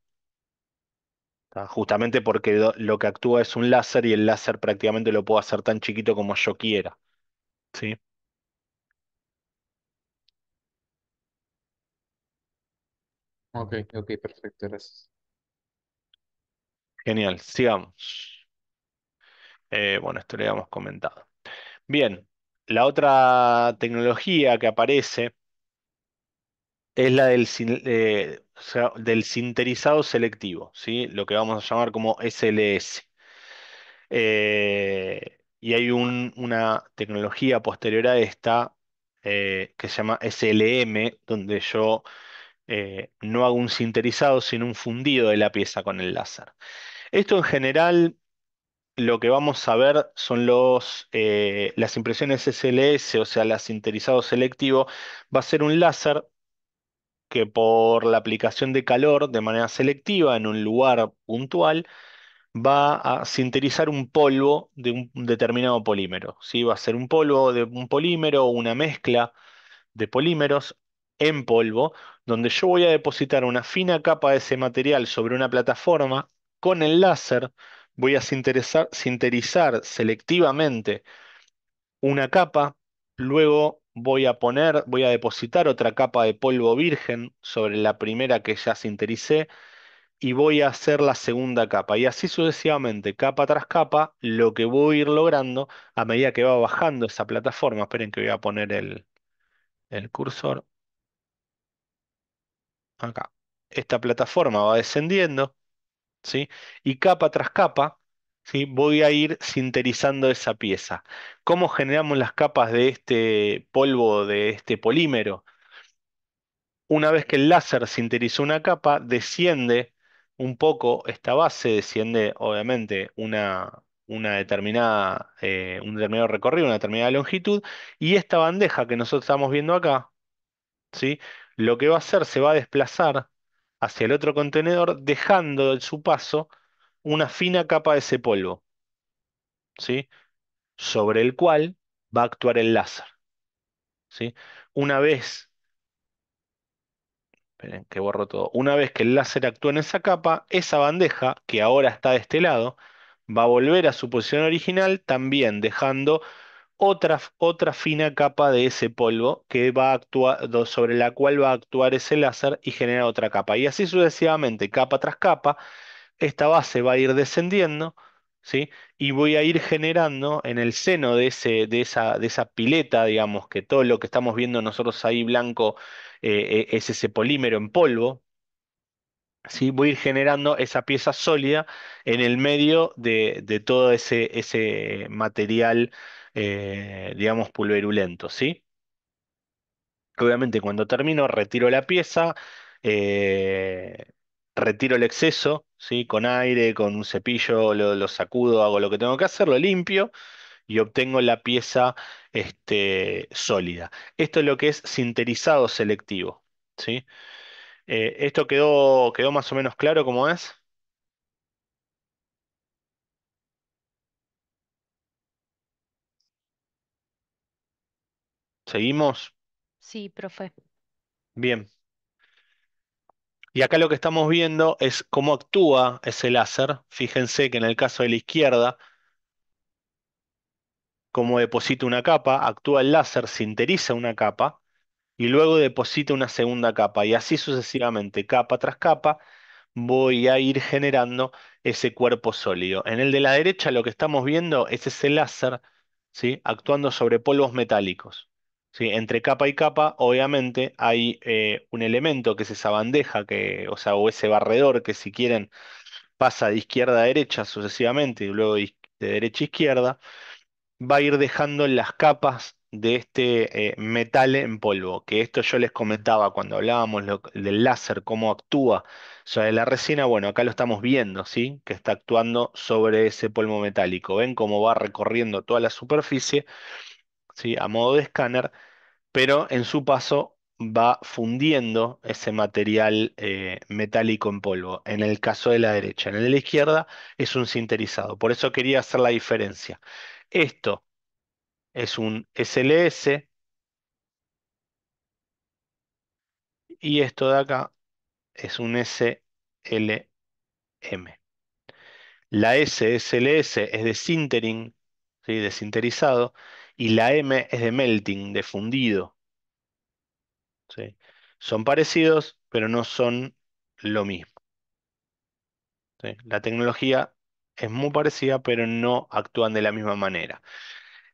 ¿Tá? Justamente porque lo que actúa es un láser y el láser prácticamente lo puedo hacer tan chiquito como yo quiera. ¿Sí? Ok, ok, perfecto, gracias. Genial, sigamos. Bueno, esto lo habíamos comentado. Bien, la otra tecnología que aparece es la o sea, del sinterizado selectivo, ¿sí? Lo que vamos a llamar como SLS. Y hay una tecnología posterior a esta que se llama SLM, donde yo no hago un sinterizado, sino un fundido de la pieza con el láser. Esto en general lo que vamos a ver son las impresiones SLS, o sea, la sinterizado selectivo, va a ser un láser que por la aplicación de calor de manera selectiva en un lugar puntual va a sinterizar un polvo de un determinado polímero, ¿sí? Va a ser un polvo de un polímero o una mezcla de polímeros en polvo, donde yo voy a depositar una fina capa de ese material sobre una plataforma con el láser. Voy a sinterizar selectivamente una capa, luego voy a depositar otra capa de polvo virgen sobre la primera que ya sintericé y voy a hacer la segunda capa. Y así sucesivamente, capa tras capa, lo que voy a ir logrando a medida que va bajando esa plataforma. Esperen que voy a poner el cursor acá. Esta plataforma va descendiendo, ¿sí? Y capa tras capa, ¿sí? Voy a ir sinterizando esa pieza. ¿Cómo generamos las capas de este polvo, de este polímero? Una vez que el láser sinterizó una capa, desciende un poco esta base, desciende obviamente un determinado recorrido, una determinada longitud, y esta bandeja que nosotros estamos viendo acá, ¿sí? Lo que va a hacer, se va a desplazar hacia el otro contenedor, dejando en su paso una fina capa de ese polvo, ¿sí? Sobre el cual va a actuar el láser, ¿sí? Una vez Esperen, que borro todo. Una vez que el láser actúa en esa capa, esa bandeja, que ahora está de este lado, va a volver a su posición original, también dejando otra fina capa de ese polvo que va a actuar, sobre la cual va a actuar ese láser y genera otra capa. Y así sucesivamente, capa tras capa, esta base va a ir descendiendo, ¿sí? Y voy a ir generando en el seno de esa pileta, digamos, que todo lo que estamos viendo nosotros ahí blanco es ese polímero en polvo, ¿sí? Voy a ir generando esa pieza sólida en el medio de todo ese material, digamos, pulverulento, ¿sí? Obviamente cuando termino retiro la pieza, eh, retiro el exceso, ¿sí? Con aire, con un cepillo, lo sacudo, hago lo que tengo que hacer, lo limpio y obtengo la pieza sólida. Esto es lo que es sinterizado selectivo, ¿sí? ¿Esto quedó más o menos claro cómo es? ¿Seguimos? Sí, profe. Bien. Y acá lo que estamos viendo es cómo actúa ese láser. Fíjense que en el caso de la izquierda, como deposita una capa, actúa el láser, sinteriza una capa y luego deposita una segunda capa. Y así sucesivamente, capa tras capa, voy a ir generando ese cuerpo sólido. En el de la derecha lo que estamos viendo es ese láser, ¿sí? Actuando sobre polvos metálicos. ¿Sí? Entre capa y capa, obviamente, hay un elemento que es esa bandeja, o sea, o ese barredor que si quieren pasa de izquierda a derecha sucesivamente y luego de derecha a izquierda, va a ir dejando las capas de este metal en polvo, que esto yo les comentaba cuando hablábamos del láser, cómo actúa sobre la resina, bueno, acá lo estamos viendo, ¿sí? Que está actuando sobre ese polvo metálico. ¿Ven cómo va recorriendo toda la superficie, ¿sí? A modo de escáner, pero en su paso va fundiendo ese material metálico en polvo, en el caso de la derecha. En el de la izquierda es un sinterizado, por eso quería hacer la diferencia. Esto es un SLS y esto de acá es un SLM. La S SLS es de sintering, ¿sí? De sinterizado, y la M es de melting, de fundido, ¿sí? Son parecidos, pero no son lo mismo, ¿sí? La tecnología es muy parecida, pero no actúan de la misma manera.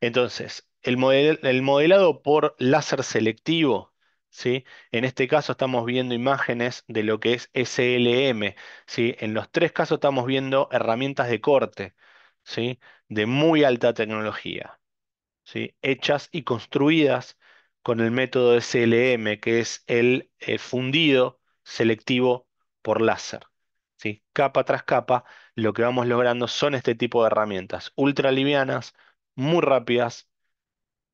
Entonces, el modelado por láser selectivo, ¿sí? En este caso estamos viendo imágenes de lo que es SLM, ¿sí? En los tres casos estamos viendo herramientas de corte, ¿sí? De muy alta tecnología, ¿sí? Hechas y construidas con el método SLM, que es el fundido selectivo por láser, ¿sí? Capa tras capa, lo que vamos logrando son este tipo de herramientas ultra livianas, muy rápidas,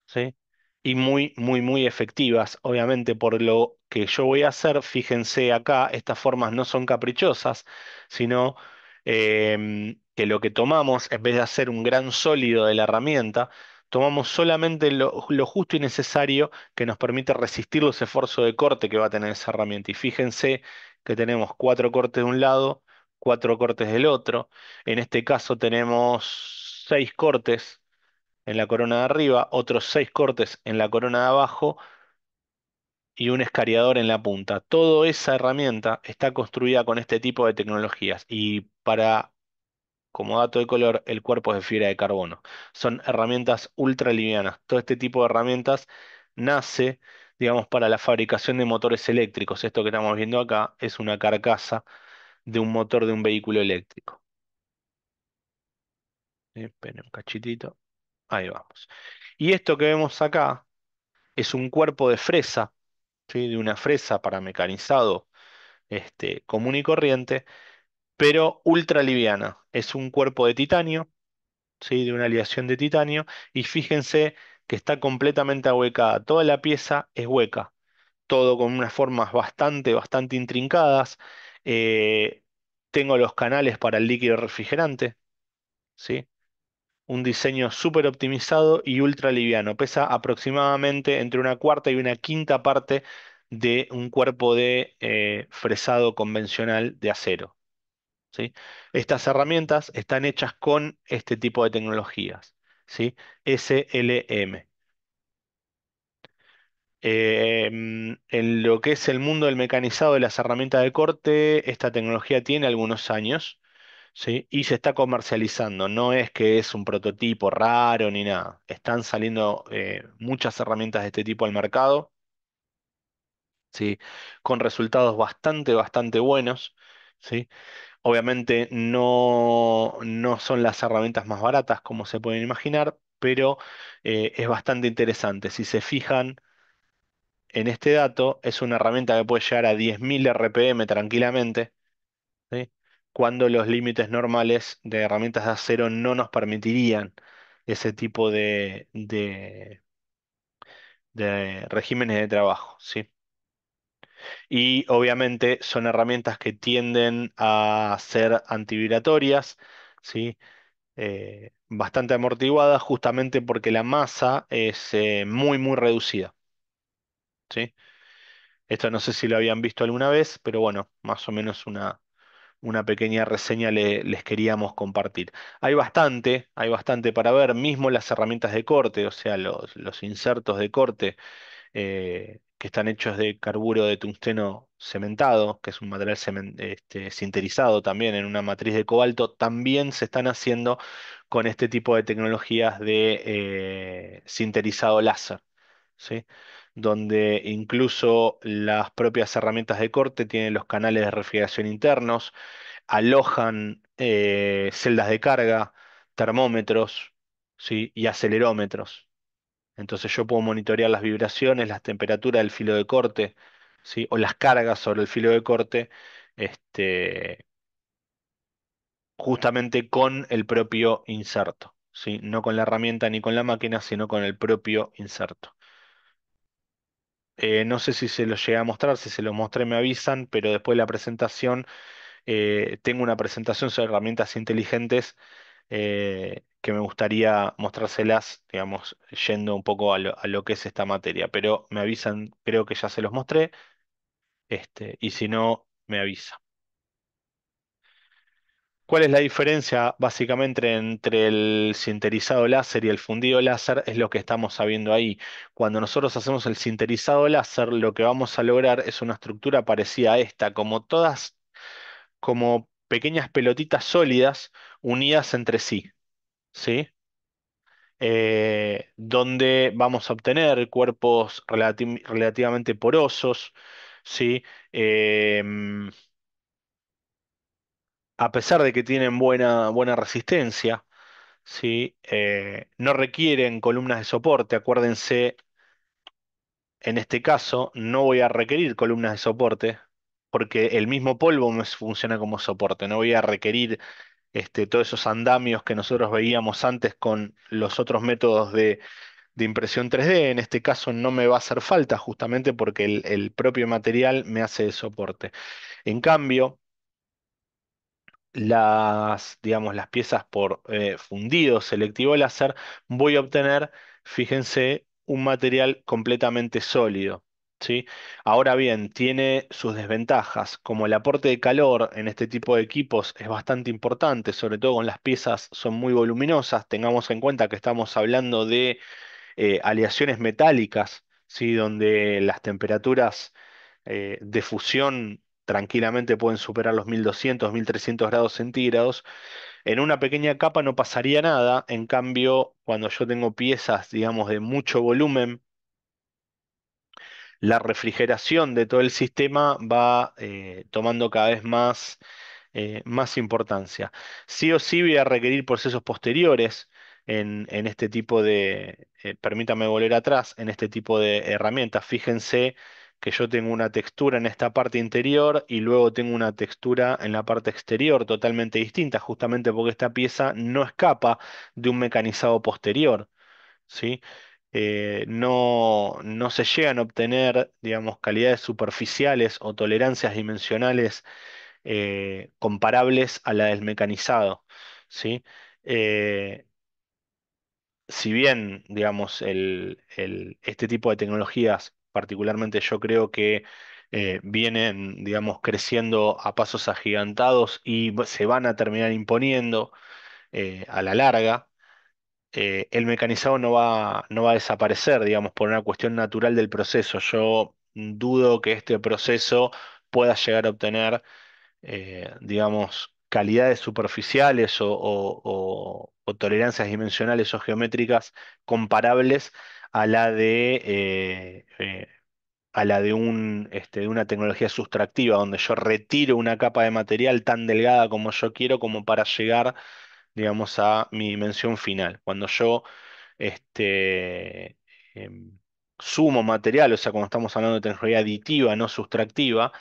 ¿sí? Y muy, muy, muy efectivas. Obviamente, por lo que yo voy a hacer, fíjense acá, estas formas no son caprichosas, sino que lo que tomamos, en vez de hacer un gran sólido de la herramienta, tomamos solamente lo justo y necesario que nos permite resistir los esfuerzos de corte que va a tener esa herramienta. Y fíjense que tenemos cuatro cortes de un lado, cuatro cortes del otro. En este caso tenemos seis cortes en la corona de arriba, otros seis cortes en la corona de abajo y un escariador en la punta. Toda esa herramienta está construida con este tipo de tecnologías y como dato de color, el cuerpo es de fibra de carbono. Son herramientas ultra livianas. Todo este tipo de herramientas nace, digamos, para la fabricación de motores eléctricos. Esto que estamos viendo acá es una carcasa de un motor de un vehículo eléctrico. Esperen un cachitito. Ahí vamos. Y esto que vemos acá es un cuerpo de fresa, ¿sí? De una fresa para mecanizado común y corriente, pero ultra liviana. Es un cuerpo de titanio, ¿sí? De una aleación de titanio, y fíjense que está completamente ahuecada. Toda la pieza es hueca, todo con unas formas bastante, bastante intrincadas. Eh, Tengo los canales para el líquido refrigerante, ¿sí? Un diseño súper optimizado y ultra liviano. Pesa aproximadamente entre una cuarta y una quinta parte de un cuerpo de fresado convencional de acero, ¿sí? Estas herramientas están hechas con este tipo de tecnologías, ¿sí? SLM. En lo que es el mundo del mecanizado de las herramientas de corte, esta tecnología tiene algunos años, ¿sí? Y se está comercializando. No es que es un prototipo raro ni nada. Están saliendo muchas herramientas de este tipo al mercado, ¿sí? Con resultados bastante, bastante buenos, ¿sí? Obviamente no son las herramientas más baratas como se pueden imaginar, pero es bastante interesante. Si se fijan en este dato, es una herramienta que puede llegar a 10.000 RPM tranquilamente, ¿sí? Cuando los límites normales de herramientas de acero no nos permitirían ese tipo de regímenes de trabajo, ¿sí? Y obviamente son herramientas que tienden a ser antivibratorias, ¿sí? Bastante amortiguadas justamente porque la masa es muy, muy reducida, ¿sí? Esto no sé si lo habían visto alguna vez, pero bueno, más o menos una pequeña reseña les queríamos compartir. Hay bastante para ver, mismo las herramientas de corte, o sea, los insertos de corte que están hechos de carburo de tungsteno cementado, que es un material sinterizado también en una matriz de cobalto, también se están haciendo con este tipo de tecnologías de sinterizado láser. ¿Sí? Donde incluso las propias herramientas de corte tienen los canales de refrigeración internos, alojan celdas de carga, termómetros, ¿sí? Y acelerómetros. Entonces yo puedo monitorear las vibraciones, las temperaturas del filo de corte, ¿sí? O las cargas sobre el filo de corte, este, justamente con el propio inserto, ¿sí? No con la herramienta ni con la máquina, sino con el propio inserto. No sé si se los llegué a mostrar, si se los mostré me avisan, pero después de la presentación tengo una presentación sobre herramientas inteligentes que me gustaría mostrárselas, digamos, yendo un poco a lo que es esta materia, pero me avisan, creo que ya se los mostré, y si no, me avisa. ¿Cuál es la diferencia básicamente entre el sinterizado láser y el fundido láser? Es lo que estamos sabiendo ahí. Cuando nosotros hacemos el sinterizado láser, lo que vamos a lograr es una estructura parecida a esta, como todas, como pequeñas pelotitas sólidas unidas entre sí, ¿sí? Donde vamos a obtener cuerpos relativamente porosos, ¿sí? Em, a pesar de que tienen buena resistencia, ¿sí? No requieren columnas de soporte. Acuérdense, en este caso, no voy a requerir columnas de soporte porque el mismo polvo me funciona como soporte. No voy a requerir todos esos andamios que nosotros veíamos antes con los otros métodos de impresión 3D. En este caso no me va a hacer falta justamente porque el propio material me hace de soporte. En cambio, digamos, las piezas por fundido selectivo láser, voy a obtener, fíjense, un material completamente sólido. ¿Sí? Ahora bien, tiene sus desventajas, como el aporte de calor en este tipo de equipos es bastante importante, sobre todo con las piezas son muy voluminosas. Tengamos en cuenta que estamos hablando de aleaciones metálicas, ¿sí? Donde las temperaturas de fusión tranquilamente pueden superar los 1200, 1300 grados centígrados. En una pequeña capa no pasaría nada, en cambio, cuando yo tengo piezas, digamos, de mucho volumen, la refrigeración de todo el sistema va tomando cada vez más importancia. Sí o sí voy a requerir procesos posteriores en este tipo permítame volver atrás, en este tipo de herramientas. Fíjense que yo tengo una textura en esta parte interior y luego tengo una textura en la parte exterior totalmente distinta, justamente porque esta pieza no escapa de un mecanizado posterior. ¿Sí? No se llegan a obtener, digamos, calidades superficiales o tolerancias dimensionales comparables a la del mecanizado, ¿sí? Eh, si bien, digamos, este tipo de tecnologías, particularmente yo creo que vienen, digamos, creciendo a pasos agigantados y se van a terminar imponiendo a la larga, el mecanizado no va a desaparecer, digamos, por una cuestión natural del proceso. Yo dudo que este proceso pueda llegar a obtener, digamos, calidades superficiales o tolerancias dimensionales o geométricas comparables a la a la de una tecnología sustractiva, donde yo retiro una capa de material tan delgada como yo quiero, como para llegar, digamos, a mi dimensión final. Cuando yo este, em, sumo material, o sea, cuando estamos hablando de tecnología aditiva, no sustractiva,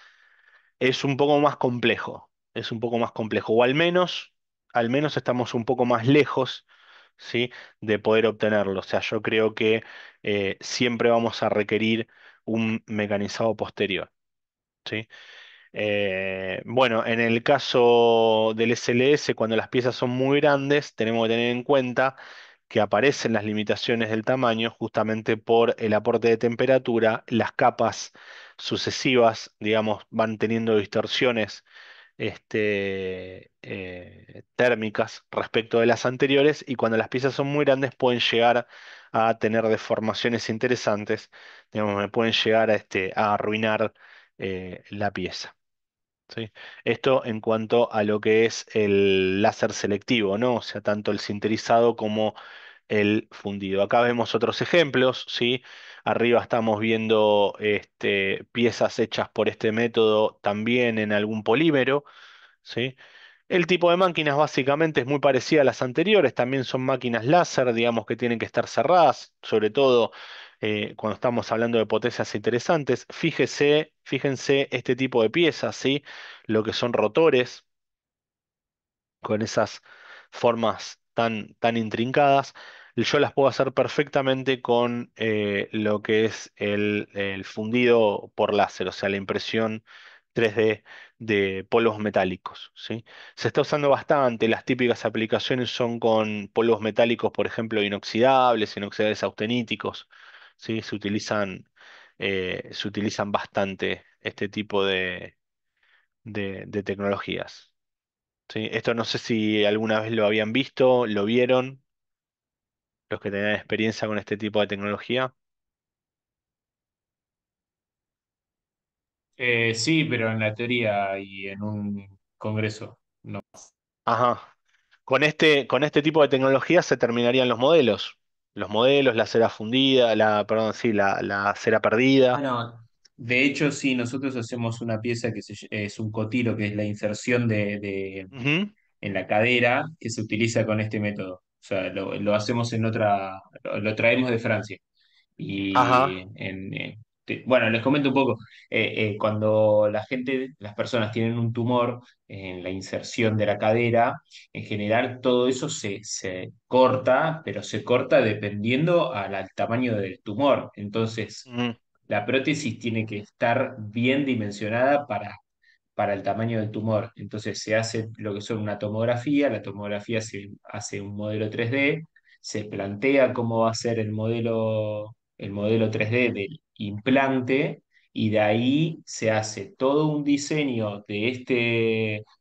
es un poco más complejo, es un poco más complejo, o al menos estamos un poco más lejos, ¿sí? De poder obtenerlo. O sea, yo creo que siempre vamos a requerir un mecanizado posterior, ¿sí? Bueno, en el caso del SLS, cuando las piezas son muy grandes, tenemos que tener en cuenta que aparecen las limitaciones del tamaño justamente por el aporte de temperatura, las capas sucesivas, digamos, van teniendo distorsiones térmicas respecto de las anteriores y cuando las piezas son muy grandes pueden llegar a tener deformaciones interesantes, digamos, me pueden llegar a arruinar la pieza. ¿Sí? Esto en cuanto a lo que es el láser selectivo, ¿no? O sea, tanto el sinterizado como el fundido. Acá vemos otros ejemplos, ¿sí? Arriba estamos viendo piezas hechas por este método también en algún polímero, ¿sí? El tipo de máquinas básicamente es muy parecida a las anteriores, también son máquinas láser, digamos que tienen que estar cerradas, sobre todo cuando estamos hablando de potencias interesantes. Fíjense este tipo de piezas, ¿sí? Lo que son rotores con esas formas tan intrincadas. Yo las puedo hacer perfectamente con lo que es el fundido por láser, o sea, la impresión 3D de polvos metálicos, ¿sí? Se está usando bastante, las típicas aplicaciones son con polvos metálicos, por ejemplo, inoxidables austeníticos, ¿sí? Se utilizan bastante este tipo de tecnologías. Sí, esto no sé si alguna vez lo habían visto, lo vieron, los que tenían experiencia con este tipo de tecnología. Sí, pero en la teoría y en un congreso, no. Ajá. Con este tipo de tecnología se terminarían los modelos. Los modelos, la cera fundida, perdón, sí, la cera perdida. Bueno, de hecho, sí, nosotros hacemos una pieza es un cotiro, que es la inserción Ujú. en la cadera, que se utiliza con este método. O sea, lo hacemos lo traemos de Francia. Y Ajá. bueno, les comento un poco. Cuando las personas tienen un tumor en la inserción de la cadera, en general todo eso se corta, pero se corta dependiendo al tamaño del tumor. Entonces, Ujú, la prótesis tiene que estar bien dimensionada para el tamaño del tumor. Entonces se hace lo que son una tomografía, la tomografía se hace un modelo 3D, se plantea cómo va a ser el modelo 3D del implante y de ahí se hace todo un diseño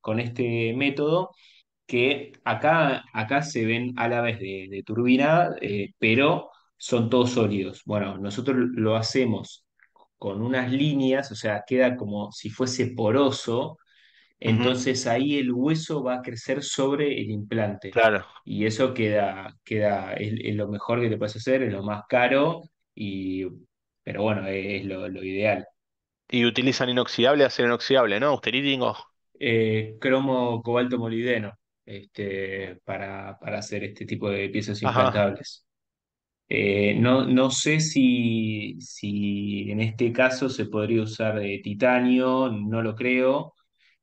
con este método que acá se ven álabes de turbina, pero son todos sólidos. Bueno, nosotros lo hacemos con unas líneas, o sea, queda como si fuese poroso, ujú. entonces ahí el hueso va a crecer sobre el implante. Claro. Y eso es lo mejor que te puedes hacer, es lo más caro, pero bueno, es lo ideal. Y utilizan inoxidable, acero inoxidable, ¿no? Austerítico. Cromo, cobalto, molibdeno, para hacer este tipo de piezas Ajá. implantables. No sé si en este caso se podría usar de titanio, no lo creo,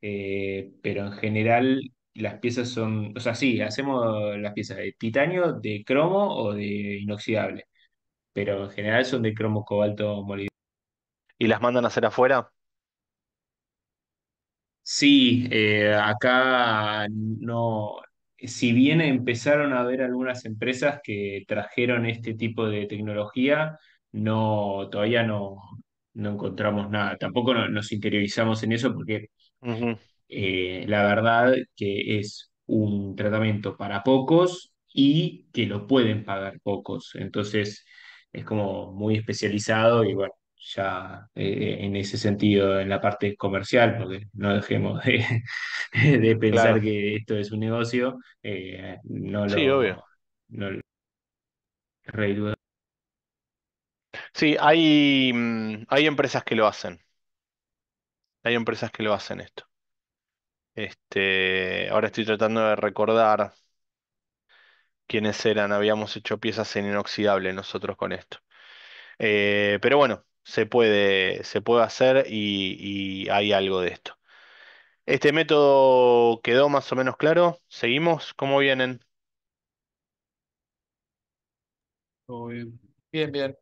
pero en general las piezas son, o sea, sí, hacemos las piezas de titanio, de cromo o de inoxidable, pero en general son de cromo, cobalto, molibdeno. ¿Y las mandan a hacer afuera? Sí, acá no, si bien empezaron a haber algunas empresas que trajeron este tipo de tecnología, todavía no encontramos nada. Tampoco nos interiorizamos en eso porque Ujú. la verdad que es un tratamiento para pocos y que lo pueden pagar pocos. Entonces es como muy especializado y bueno, ya en ese sentido, en la parte comercial, porque no dejemos de pensar Claro. que esto es un negocio, Sí, obvio. no lo reduce. Sí, hay empresas que lo hacen. Hay empresas que lo hacen esto. Ahora estoy tratando de recordar quiénes eran. Habíamos hecho piezas en inoxidable nosotros con esto. Pero bueno, se puede hacer y hay algo de esto. ¿Este método quedó más o menos claro? ¿Seguimos? ¿Cómo vienen? Todo bien. Bien, bien.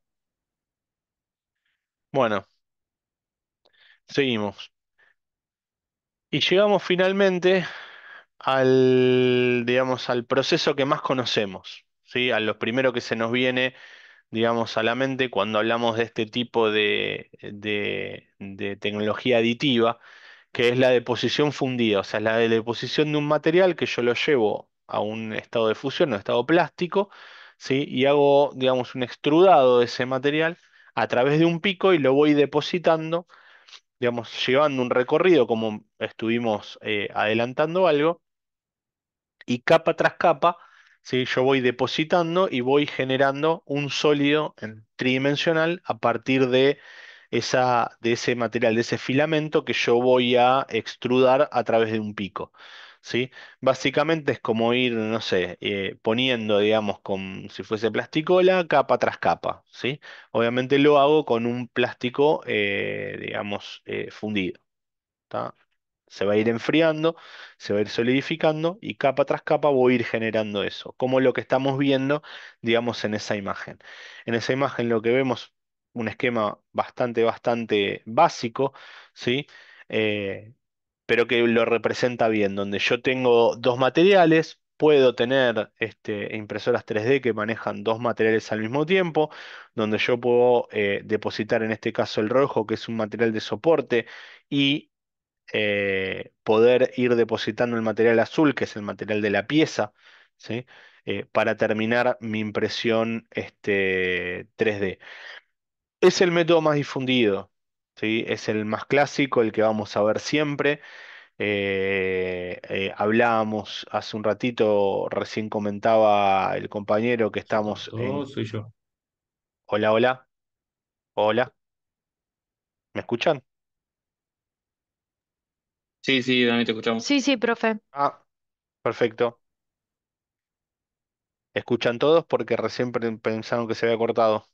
Bueno, seguimos. Y llegamos finalmente digamos, al proceso que más conocemos, ¿sí? A lo primero que se nos viene, digamos, a la mente cuando hablamos de este tipo de tecnología aditiva, que es la deposición fundida, o sea, la de deposición de un material que yo lo llevo a un estado de fusión, un estado plástico, ¿sí? Y hago, digamos, un extrudado de ese material a través de un pico y lo voy depositando, digamos, llevando un recorrido como estuvimos adelantando algo y capa tras capa, ¿sí? Yo voy depositando y voy generando un sólido tridimensional a partir de ese material, de ese filamento que yo voy a extrudar a través de un pico. ¿Sí? Básicamente es como ir, no sé, poniendo, digamos, como si fuese plasticola, capa tras capa. ¿Sí? Obviamente lo hago con un plástico, digamos, fundido. ¿Tá? Se va a ir enfriando, se va a ir solidificando y capa tras capa voy a ir generando eso, como lo que estamos viendo, digamos, en esa imagen. En esa imagen lo que vemos, un esquema bastante básico, ¿sí? Eh, pero que lo representa bien, donde yo tengo dos materiales. Puedo tener impresoras 3D que manejan dos materiales al mismo tiempo, donde yo puedo depositar en este caso el rojo, que es un material de soporte, y poder ir depositando el material azul, que es el material de la pieza, ¿sí? Para terminar mi impresión 3D. Es el método más difundido, ¿sí? Es el más clásico, el que vamos a ver siempre. Hablábamos hace un ratito, recién comentaba el compañero que ¿Se estamos cortó? en... Soy yo. Hola, hola, hola, ¿me escuchan? Sí, sí, Dani, te escuchamos. Sí, sí, profe. Ah, perfecto. ¿Escuchan todos? Porque recién pensaron que se había cortado.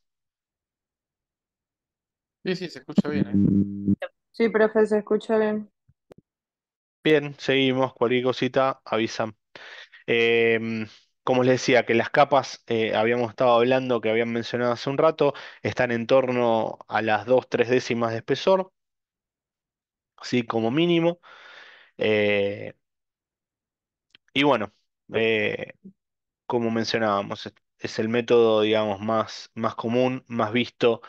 Sí, sí, se escucha bien, ¿eh? Sí, profe, se escucha bien. Bien, seguimos. Cualquier cosita, avisan. Em, Como les decía, que las capas, habíamos estado hablando, que habían mencionado hace un rato, están en torno a las 2, 3 décimas de espesor, sí, como mínimo. Eh, y bueno, eh, como mencionábamos, es el método, digamos, más común, más visto.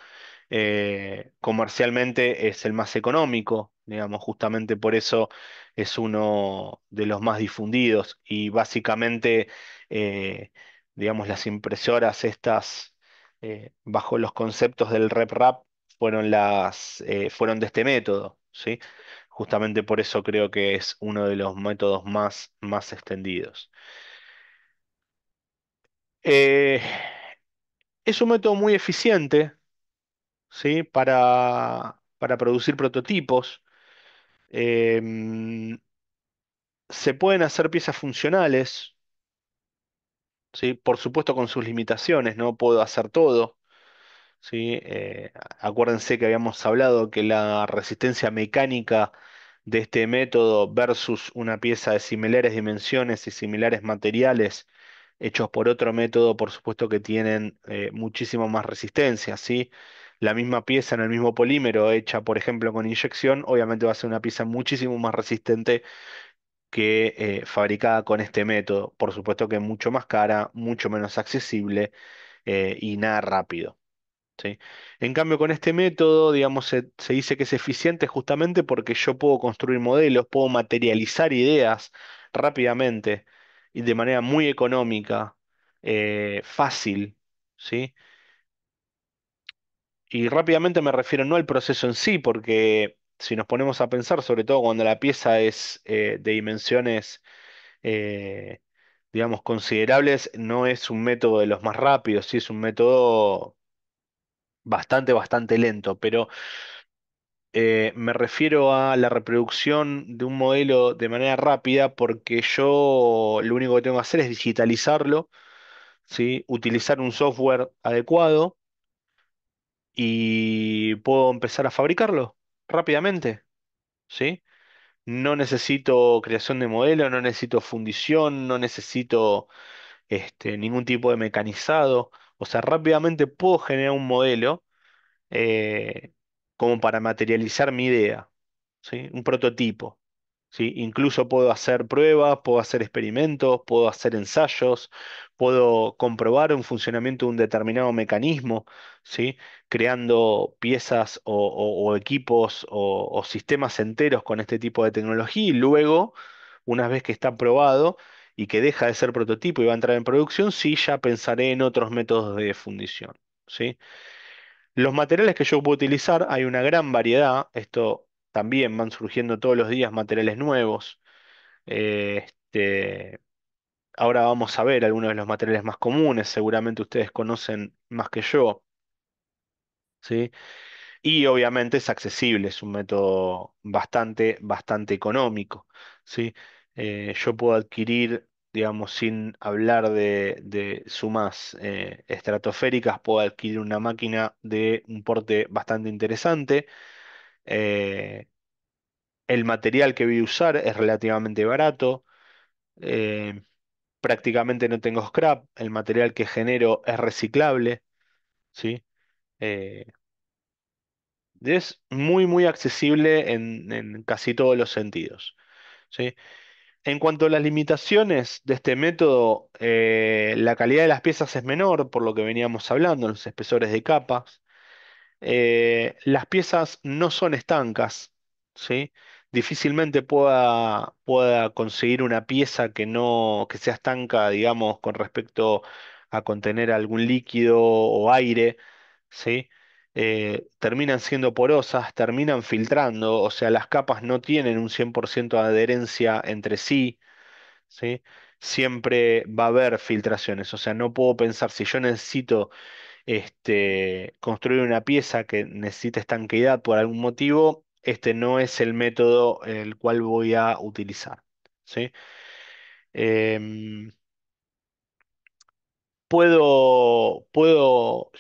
Comercialmente es el más económico, digamos, justamente por eso es uno de los más difundidos y básicamente, eh, digamos, las impresoras estas, bajo los conceptos del RepRap, fueron de este método, ¿sí? Justamente por eso creo que es uno de los métodos más extendidos. Eh, es un método muy eficiente, ¿sí? Para producir prototipos. Em, Se pueden hacer piezas funcionales, ¿sí? Por supuesto con sus limitaciones, no puedo hacer todo, ¿sí? Acuérdense que habíamos hablado que la resistencia mecánica de este método versus una pieza de similares dimensiones y similares materiales hechos por otro método, por supuesto que tienen muchísimo más resistencia, ¿sí? La misma pieza en el mismo polímero hecha, por ejemplo, con inyección, obviamente va a ser una pieza muchísimo más resistente que fabricada con este método. Por supuesto que mucho más cara, mucho menos accesible y nada rápido. ¿Sí? En cambio, con este método, digamos, se dice que es eficiente justamente porque yo puedo construir modelos, puedo materializar ideas rápidamente y de manera muy económica, fácil, ¿sí? Y rápidamente me refiero no al proceso en sí, porque si nos ponemos a pensar, sobre todo cuando la pieza es de dimensiones, eh, digamos, considerables, no es un método de los más rápidos, sí es un método bastante lento, pero me refiero a la reproducción de un modelo de manera rápida porque yo lo único que tengo que hacer es digitalizarlo, ¿sí? Utilizar un software adecuado y puedo empezar a fabricarlo rápidamente, ¿sí? No necesito creación de modelo, no necesito fundición, no necesito ningún tipo de mecanizado. O sea, rápidamente puedo generar un modelo eh, como para materializar mi idea, ¿sí? Un prototipo, ¿sí? Incluso puedo hacer pruebas, puedo hacer experimentos, puedo hacer ensayos, puedo comprobar un funcionamiento de un determinado mecanismo, ¿sí? Creando piezas o equipos o sistemas enteros con este tipo de tecnología y luego, una vez que está probado y que deja de ser prototipo y va a entrar en producción, sí ya pensaré en otros métodos de fundición, ¿sí? Los materiales que yo puedo utilizar, hay una gran variedad, esto también van surgiendo todos los días materiales nuevos. Este, ahora vamos a ver algunos de los materiales más comunes, seguramente ustedes conocen más que yo, ¿sí? Y obviamente es accesible, es un método bastante económico, ¿sí? Yo puedo adquirir, digamos, sin hablar de sumas estratosféricas, puedo adquirir una máquina de un porte bastante interesante. eh, el material que voy a usar es relativamente barato. eh, Prácticamente no tengo scrap, el material que genero es reciclable, ¿sí? Eh, es muy accesible en casi todos los sentidos, ¿sí? En cuanto a las limitaciones de este método, la calidad de las piezas es menor, por lo que veníamos hablando, los espesores de capas. Las piezas no son estancas, ¿sí? Difícilmente pueda conseguir una pieza que no, que sea estanca, digamos, con respecto a contener algún líquido o aire, ¿sí? Terminan siendo porosas, terminan filtrando, o sea, las capas no tienen un 100% de adherencia entre sí, ¿sí? Siempre va a haber filtraciones, o sea, no puedo pensar si yo necesito construir una pieza que necesite estanqueidad por algún motivo, este no es el método el cual voy a utilizar, ¿sí? Em, puedo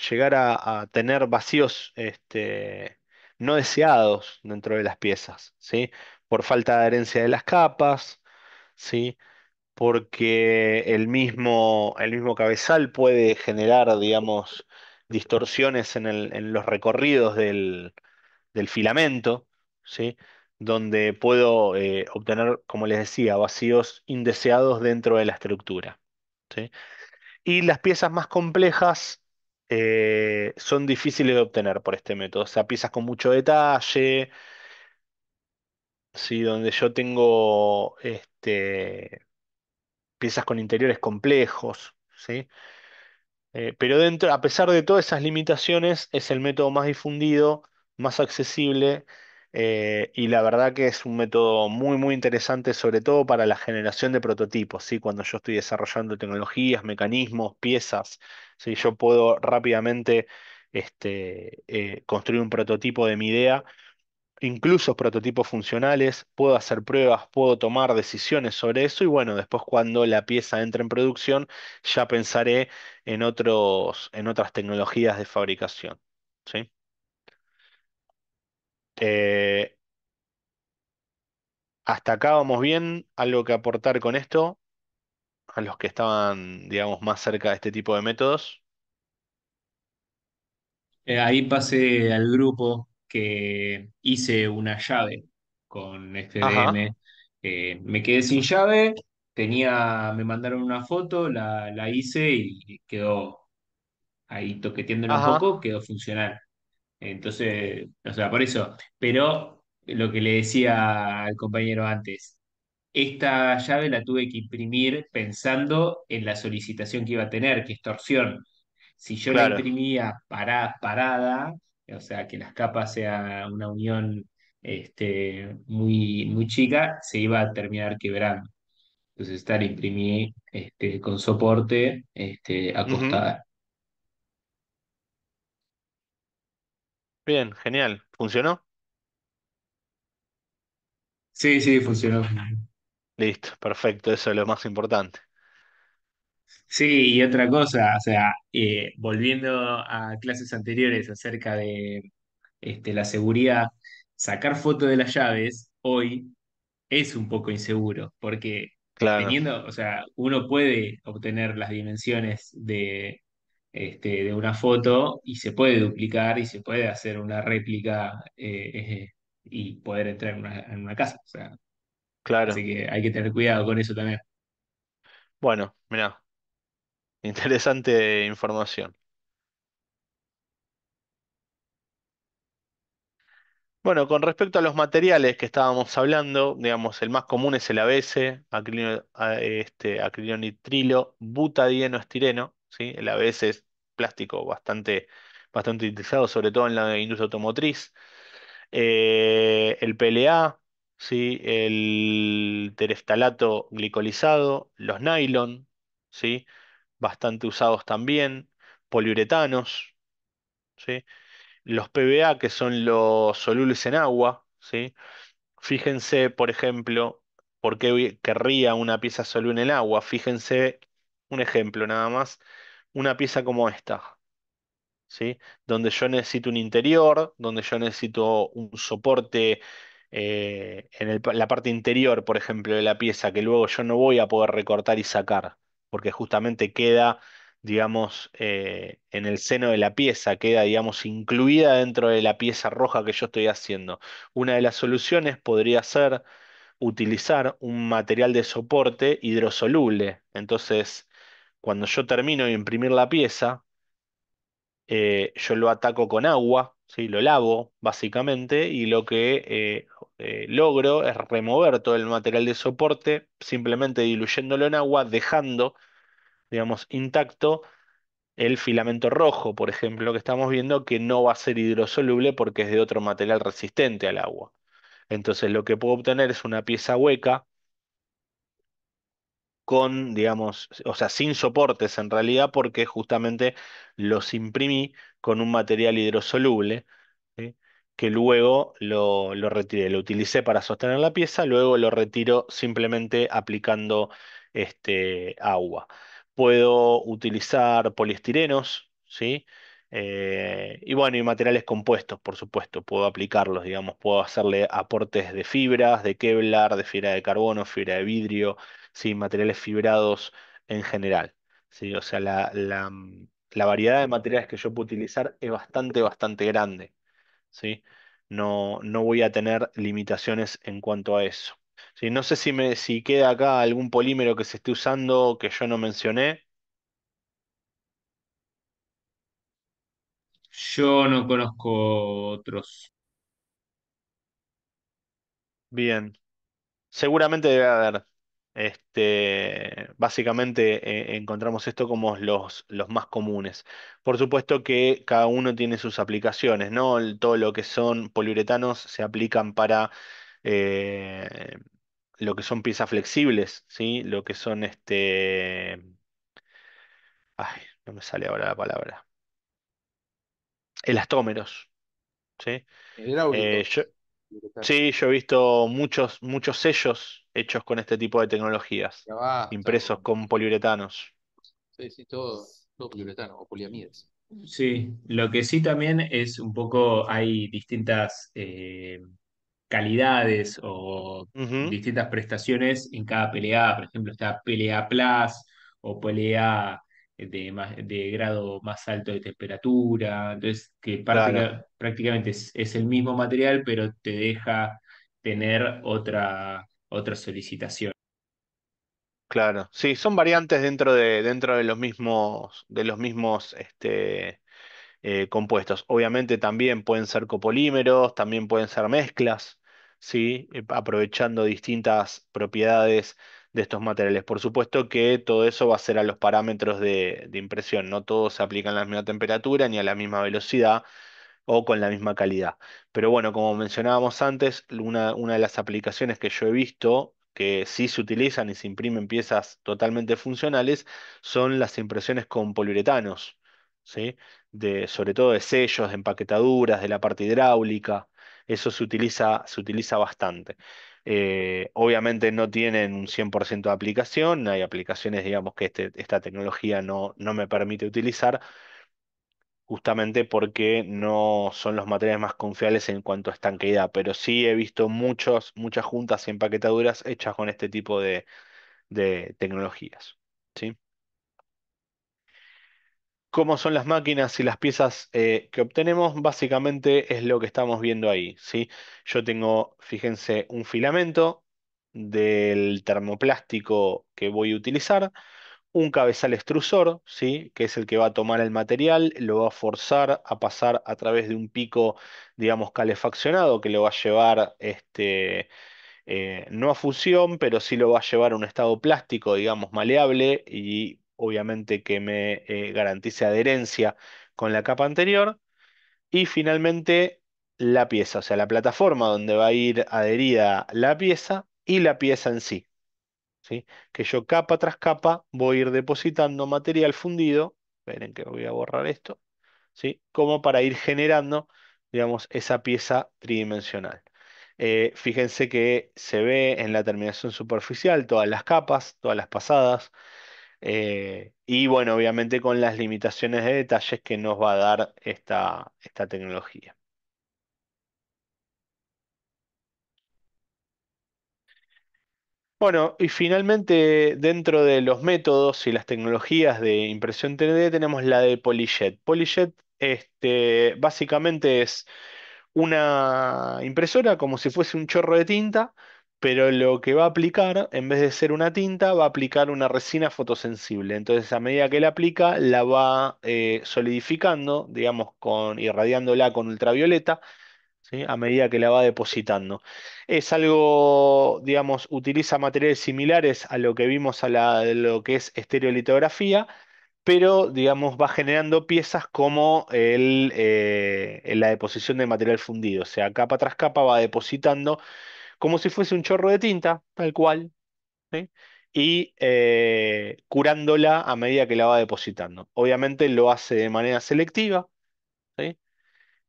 llegar a tener vacíos no deseados dentro de las piezas, ¿sí? Por falta de adherencia de las capas, ¿sí? Porque el mismo cabezal puede generar, digamos, distorsiones en los recorridos del filamento, ¿sí? Donde puedo obtener, como les decía, vacíos indeseados dentro de la estructura, ¿sí? Y las piezas más complejas son difíciles de obtener por este método, o sea, piezas con mucho detalle, ¿sí? Donde yo tengo piezas con interiores complejos, ¿sí? Pero dentro, a pesar de todas esas limitaciones, es el método más difundido, más accesible, y la verdad que es un método muy interesante, sobre todo para la generación de prototipos, ¿sí? Cuando yo estoy desarrollando tecnologías, mecanismos, piezas, ¿sí? Yo puedo rápidamente construir un prototipo de mi idea, incluso prototipos funcionales, puedo hacer pruebas, puedo tomar decisiones sobre eso y bueno, después cuando la pieza entre en producción ya pensaré en otras tecnologías de fabricación, ¿sí? Eh, Hasta acá vamos bien, algo que aportar con esto a los que estaban, digamos, más cerca de este tipo de métodos. Ahí pasé al grupo que hice una llave con Ajá, FDM. Me quedé sin llave, me mandaron una foto, la hice y quedó ahí toqueteándola un ajá, poco, quedó funcional. Entonces, o sea, por eso. Pero lo que le decía al compañero antes, esta llave la tuve que imprimir pensando en la solicitación que iba a tener, que es torsión. Si yo la claro, imprimía parada, o sea, que las capas sea una unión muy chica, se iba a terminar quebrando. Entonces, esta la imprimí con soporte ujú, acostada. bien, genial, ¿funcionó? Sí, sí, funcionó. Listo, perfecto, eso es lo más importante. Sí, y otra cosa, o sea, volviendo a clases anteriores acerca de la seguridad, sacar foto de las llaves hoy es un poco inseguro, porque Claro, teniendo, o sea, uno puede obtener las dimensiones de una foto y se puede duplicar y se puede hacer una réplica y poder entrar en una casa, o sea, así claro. que hay que tener cuidado con eso también. Bueno, mirá. Interesante información. Bueno, con respecto a los materiales que estábamos hablando, digamos, el más común es el ABS, acrilonitrilo, butadieno estireno, ¿sí? El ABS es plástico bastante utilizado, sobre todo en la industria automotriz. El PLA, ¿sí? El tereftalato glicolizado, los nylon, ¿sí? Bastante usados también, poliuretanos, ¿sí? Los PVA, que son los solubles en agua, ¿sí? Fíjense, por ejemplo, por qué querría una pieza soluble en el agua. Fíjense un ejemplo nada más, una pieza como esta. ¿Sí? Donde yo necesito un interior, donde yo necesito un soporte en la parte interior, por ejemplo, de la pieza, que luego yo no voy a poder recortar y sacar, porque justamente queda, digamos, en el seno de la pieza, queda, digamos, incluida dentro de la pieza roja que yo estoy haciendo. Una de las soluciones podría ser utilizar un material de soporte hidrosoluble. Entonces, cuando yo termino de imprimir la pieza, yo lo ataco con agua, ¿sí? Lo lavo básicamente y lo que logro es remover todo el material de soporte simplemente diluyéndolo en agua, dejando, digamos, intacto el filamento rojo, por ejemplo, que estamos viendo que no va a ser hidrosoluble porque es de otro material resistente al agua. Entonces lo que puedo obtener es una pieza hueca con, digamos, o sea, sin soportes en realidad, porque justamente los imprimí con un material hidrosoluble, ¿sí? Que luego lo retiré, lo utilicé para sostener la pieza, luego lo retiro simplemente aplicando agua. Puedo utilizar poliestirenos, ¿sí? Y bueno, y materiales compuestos, por supuesto, puedo aplicarlos, digamos, puedo hacerle aportes de fibras, de Kevlar, de fibra de carbono, fibra de vidrio, sí, materiales fibrados en general, ¿sí? O sea, la variedad de materiales que yo puedo utilizar es bastante grande, ¿sí? No voy a tener limitaciones en cuanto a eso. Sí, no sé si queda acá algún polímero que se esté usando que yo no mencioné. Yo no conozco otros. Bien. Seguramente debe haber. Básicamente encontramos esto como los más comunes. Por supuesto que cada uno tiene sus aplicaciones, ¿no? Todo lo que son poliuretanos se aplican para eh, lo que son piezas flexibles, ¿sí? Lo que son ay, no me sale ahora la palabra. Elastómeros, ¿sí? Eh, Hidráulicos. yo, Sí, yo he visto muchos sellos hechos con este tipo de tecnologías, Ya basta, impresos con poliuretanos. sí, sí, todo poliuretano o poliamidas. Sí, lo que sí también es un poco, hay distintas calidades o Ujú, distintas prestaciones en cada PLA. Por ejemplo, está PLA Plus o PLA de grado más alto de temperatura. Entonces, que claro, prácticamente es el mismo material, pero te deja tener otra solicitación. claro. Sí, son variantes dentro de los mismos compuestos. Obviamente también pueden ser copolímeros, también pueden ser mezclas, ¿sí? Aprovechando distintas propiedades de estos materiales. Por supuesto que todo eso va a ser a los parámetros de impresión. No todos se aplican a la misma temperatura ni a la misma velocidad o con la misma calidad. Pero bueno, como mencionábamos antes, una de las aplicaciones que yo he visto que sí se utilizan y se imprimen piezas totalmente funcionales son las impresiones con poliuretanos, ¿sí? Sobre todo de sellos, de empaquetaduras, de la parte hidráulica. Eso se utiliza bastante. Obviamente no tienen un 100% de aplicación, hay aplicaciones, digamos, que esta tecnología no me permite utilizar, justamente porque no son los materiales más confiables en cuanto a estanqueidad, pero sí he visto muchas juntas y empaquetaduras hechas con este tipo de tecnologías. ¿Sí? ¿Cómo son las máquinas y las piezas que obtenemos? Básicamente es lo que estamos viendo ahí, ¿sí? Yo tengo, fíjense, un filamento del termoplástico que voy a utilizar, un cabezal extrusor, ¿sí? Que es el que va a tomar el material, lo va a forzar a pasar a través de un pico, digamos, calefaccionado, que lo va a llevar no a fusión, pero sí lo va a llevar a un estado plástico, digamos, maleable y obviamente que me garantice adherencia con la capa anterior. Y finalmente la pieza, o sea, la plataforma donde va a ir adherida la pieza y la pieza en sí. ¿Sí? Que yo capa tras capa voy a ir depositando material fundido. Esperen que voy a borrar esto. ¿Sí? Como para ir generando, digamos, esa pieza tridimensional. Fíjense que se ve en la terminación superficial todas las capas, todas las pasadas, y bueno, obviamente con las limitaciones de detalles que nos va a dar esta tecnología. Bueno, y finalmente dentro de los métodos y las tecnologías de impresión 3D tenemos la de PolyJet. PolyJet básicamente es una impresora como si fuese un chorro de tinta, pero lo que va a aplicar, en vez de ser una tinta, va a aplicar una resina fotosensible. Entonces, a medida que la aplica, la va solidificando, digamos, irradiándola con ultravioleta, ¿sí? A medida que la va depositando. Es algo, digamos, utiliza materiales similares a lo que vimos de lo que es estereolitografía, pero digamos va generando piezas como en la deposición de material fundido, o sea, capa tras capa va depositando como si fuese un chorro de tinta, tal cual, ¿sí? Y curándola a medida que la va depositando. Obviamente lo hace de manera selectiva, ¿sí?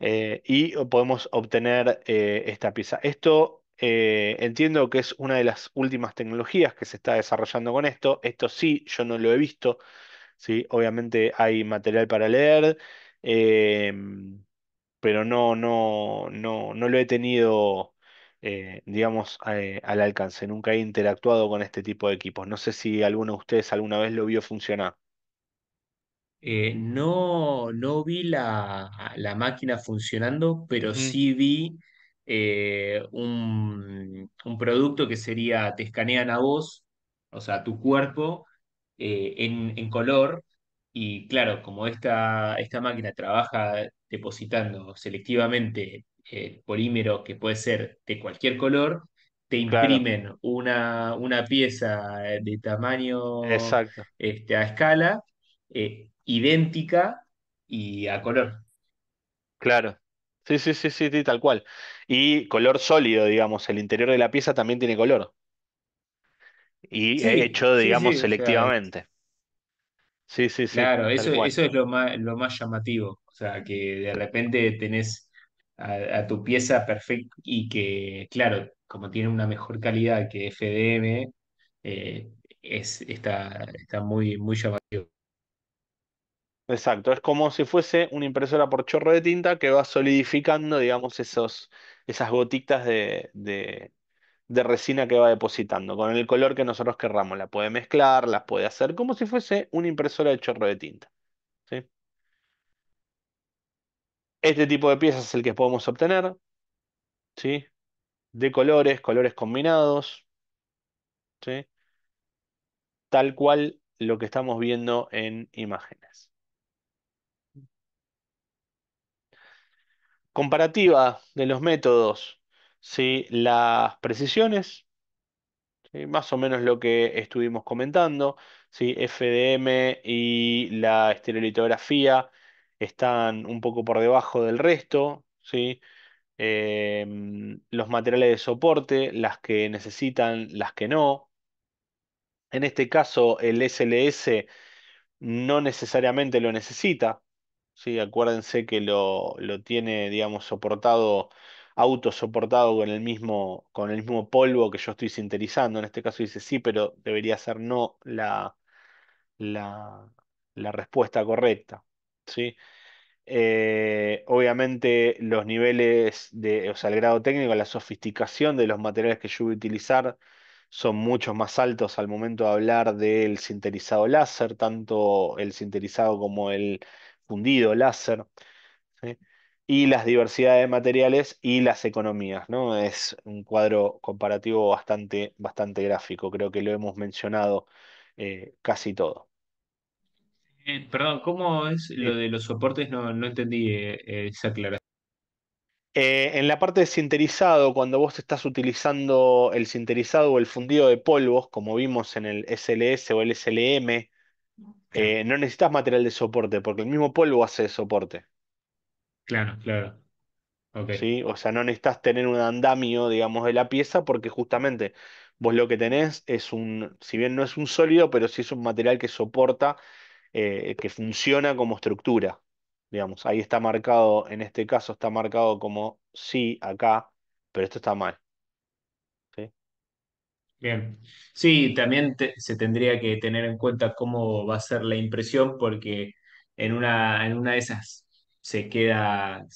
Y podemos obtener esta pieza. Esto entiendo que es una de las últimas tecnologías que se está desarrollando con esto. Esto sí, yo no lo he visto. ¿Sí? Obviamente hay material para leer, pero no lo he tenido, digamos, al alcance. Nunca he interactuado con este tipo de equipos. No sé si alguno de ustedes alguna vez lo vio funcionar. No vi la máquina funcionando, pero Ujú. sí vi un producto que sería, te escanean a vos, o sea, tu cuerpo, en color, y claro, como esta máquina trabaja depositando selectivamente polímero que puede ser de cualquier color, te Claro, imprimen una pieza de tamaño exacto. a escala, idéntica y a color. Claro. Sí, sí, sí, sí, sí, tal cual. Y color sólido, digamos. El interior de la pieza también tiene color. Y Sí, hecho, sí, digamos, sí, o sea, selectivamente. Sí, sí, sí, claro, tal cual. eso es lo más llamativo, o sea, que de repente tenés a tu pieza perfecta y que, claro, como tiene una mejor calidad que FDM, eh, está muy llamativo. Exacto. Es como si fuese una impresora por chorro de tinta que va solidificando, digamos, esas gotitas de resina que va depositando con el color que nosotros querramos. La puede mezclar, las puede hacer como si fuese una impresora de chorro de tinta. ¿Sí? Este tipo de piezas es el que podemos obtener, ¿sí? De colores, colores combinados, ¿sí? Tal cual lo que estamos viendo en imágenes. Comparativa de los métodos, ¿sí? Las precisiones, ¿sí? Más o menos lo que estuvimos comentando, ¿sí? FDM y la estereolitografía están un poco por debajo del resto, ¿sí? Los materiales de soporte, las que necesitan, las que no. En este caso, el SLS no necesariamente lo necesita, ¿sí? Acuérdense que lo tiene, digamos, soportado, autosoportado con el mismo polvo que yo estoy sinterizando. En este caso dice sí, pero debería ser no la, la respuesta correcta, ¿sí? Obviamente los niveles o sea, el grado técnico, la sofisticación de los materiales que yo voy a utilizar son mucho más altos al momento de hablar del sinterizado láser, tanto el sinterizado como el fundido láser, ¿sí? Y las diversidades de materiales y las economías, ¿no? Es un cuadro comparativo bastante gráfico, creo que lo hemos mencionado casi todo. Perdón, ¿cómo es lo Sí. de los soportes? No, no entendí esa aclaración. En la parte de sinterizado, cuando vos estás utilizando el sinterizado o el fundido de polvos, como vimos en el SLS o el SLM, Claro, no necesitas material de soporte, porque el mismo polvo hace de soporte. claro, claro. Ok, ¿Sí? O sea, no necesitas tener un andamio, digamos, de la pieza, porque justamente vos lo que tenés es un, si bien no es un sólido, pero sí es un material que soporta, que funciona como estructura. Digamos, ahí está marcado, en este caso está marcado como sí acá, pero esto está mal. ¿Sí? bien. Sí, también se tendría que tener en cuenta cómo va a ser la impresión, porque en una de esas se queda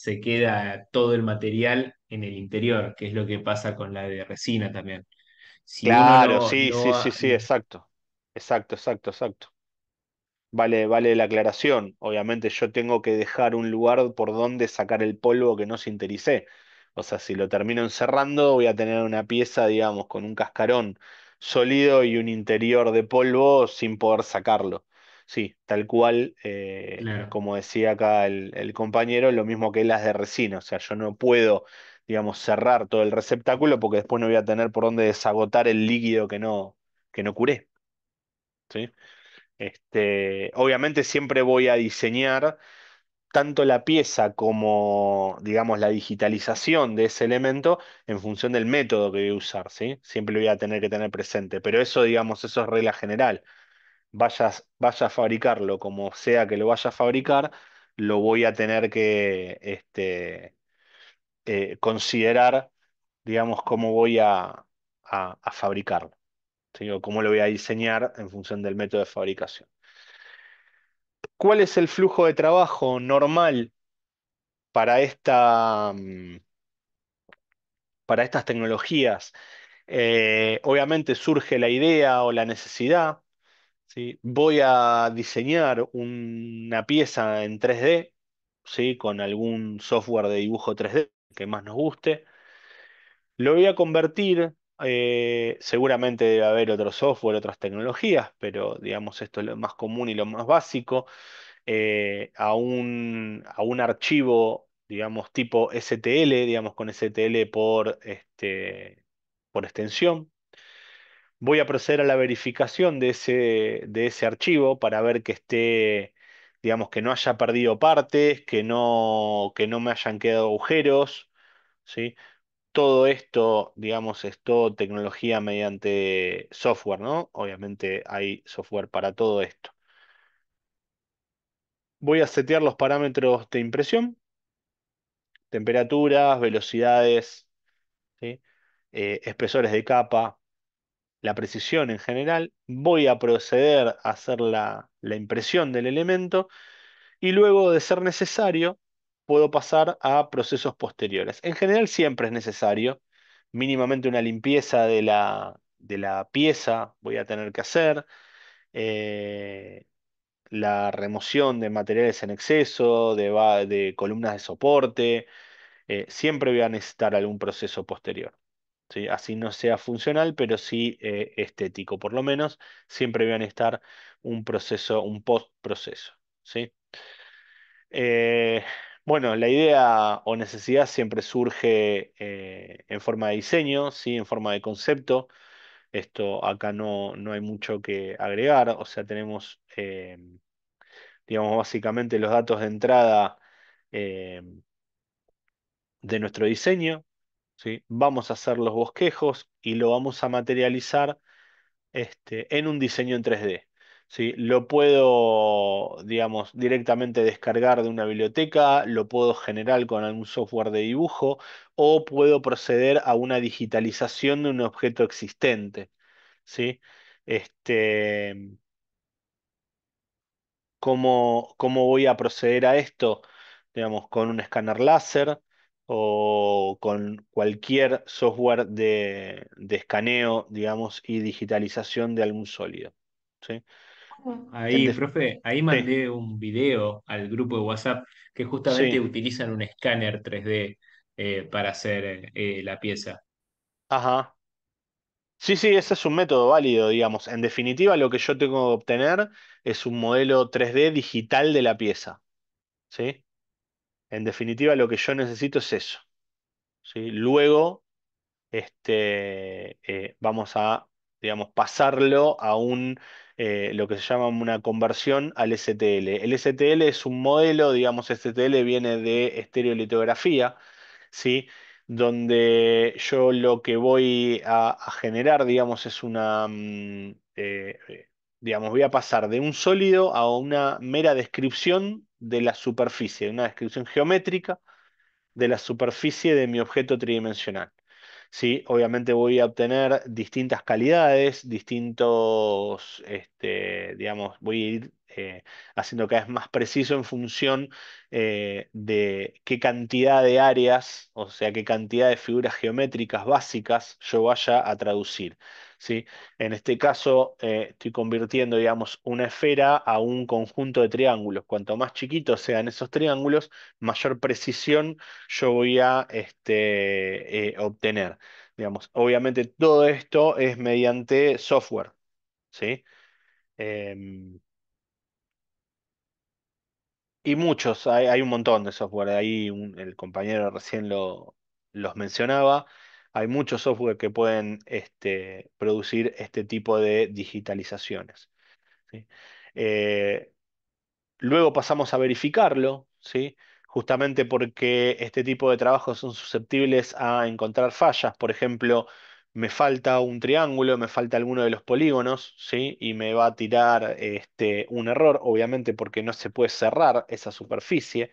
todo el material en el interior, que es lo que pasa con la de resina también. Si uno Claro, no, sí, sí, sí, no, sí, exacto. Exacto, exacto, exacto. Vale, vale la aclaración. Obviamente yo tengo que dejar un lugar por donde sacar el polvo que no sintericé. O sea, si lo termino encerrando, voy a tener una pieza, digamos, con un cascarón sólido y un interior de polvo sin poder sacarlo. Sí, tal cual, claro, como decía acá el compañero, lo mismo que las de resina. O sea, yo no puedo, digamos, cerrar todo el receptáculo porque después no voy a tener por dónde desagotar el líquido que no curé. ¿Sí? Obviamente siempre voy a diseñar tanto la pieza como, digamos, la digitalización de ese elemento en función del método que voy a usar, ¿sí? Siempre lo voy a tener que tener presente, pero eso, digamos, eso es regla general. Vaya a fabricarlo como sea que lo vaya a fabricar, lo voy a tener que considerar, digamos, cómo voy a fabricarlo, ¿sí? O cómo lo voy a diseñar en función del método de fabricación. ¿Cuál es el flujo de trabajo normal para para estas tecnologías? Obviamente surge la idea o la necesidad, ¿sí? Voy a diseñar una pieza en 3D, ¿sí? Con algún software de dibujo 3D que más nos guste. Lo voy a convertir, seguramente debe haber otro software, otras tecnologías, pero digamos esto es lo más común y lo más básico, a un archivo, digamos, tipo STL, digamos, con STL por extensión. Voy a proceder a la verificación de ese archivo para ver que esté, digamos, que no haya perdido partes, que no me hayan quedado agujeros, ¿sí? Todo esto, digamos, es todo tecnología mediante software, ¿no? Obviamente hay software para todo esto. Voy a setear los parámetros de impresión, temperaturas, velocidades, ¿sí? Espesores de capa, la precisión en general. Voy a proceder a hacer la impresión del elemento y luego, de ser necesario, puedo pasar a procesos posteriores. En general siempre es necesario, mínimamente una limpieza de la pieza voy a tener que hacer. eh, la remoción de materiales en exceso, de columnas de soporte, siempre voy a necesitar algún proceso posterior. ¿Sí? Así no sea funcional, pero sí estético, por lo menos, siempre voy a necesitar un proceso, un post-proceso. ¿Sí? Eh, bueno, la idea o necesidad siempre surge en forma de diseño, ¿sí? En forma de concepto. Esto acá no hay mucho que agregar, o sea, tenemos digamos, básicamente los datos de entrada eh, de nuestro diseño, ¿sí? Vamos a hacer los bosquejos y lo vamos a materializar en un diseño en 3D. ¿Sí? Lo puedo, digamos, directamente descargar de una biblioteca, lo puedo generar con algún software de dibujo o puedo proceder a una digitalización de un objeto existente. ¿Sí? Este, cómo voy a proceder a esto? Digamos, con un escáner láser o con cualquier software de escaneo, digamos, y digitalización de algún sólido. ¿Sí? En ahí, def- profe, ahí sí, mandé un video al grupo de WhatsApp que justamente sí, utilizan un escáner 3D para hacer la pieza. ajá. Sí, sí, ese es un método válido, digamos. En definitiva, lo que yo tengo que obtener es un modelo 3D digital de la pieza, ¿sí? En definitiva, lo que yo necesito es eso, ¿sí? Luego, vamos a, digamos, pasarlo a lo que se llama una conversión al STL. El STL es un modelo, digamos, STL viene de estereolitografía, ¿sí? Donde yo lo que voy a generar, digamos, es digamos, voy a pasar de un sólido a una mera descripción de la superficie, una descripción geométrica de la superficie de mi objeto tridimensional. ¿Sí? Obviamente voy a obtener distintas calidades, digamos, voy a ir haciendo cada vez más preciso en función de qué cantidad de áreas, o sea, qué cantidad de figuras geométricas básicas yo vaya a traducir. ¿Sí? En este caso, estoy convirtiendo, digamos, una esfera a un conjunto de triángulos. Cuanto más chiquitos sean esos triángulos, mayor precisión yo voy a obtener. Digamos, obviamente todo esto es mediante software, ¿sí? Em, y muchos, hay un montón de software. Ahí el compañero recién los mencionaba. Hay muchos software que pueden producir este tipo de digitalizaciones, ¿sí? Eh, Luego pasamos a verificarlo, ¿sí? Justamente porque este tipo de trabajos son susceptibles a encontrar fallas. Por ejemplo, me falta un triángulo, me falta alguno de los polígonos, ¿sí? Y me va a tirar un error, obviamente porque no se puede cerrar esa superficie.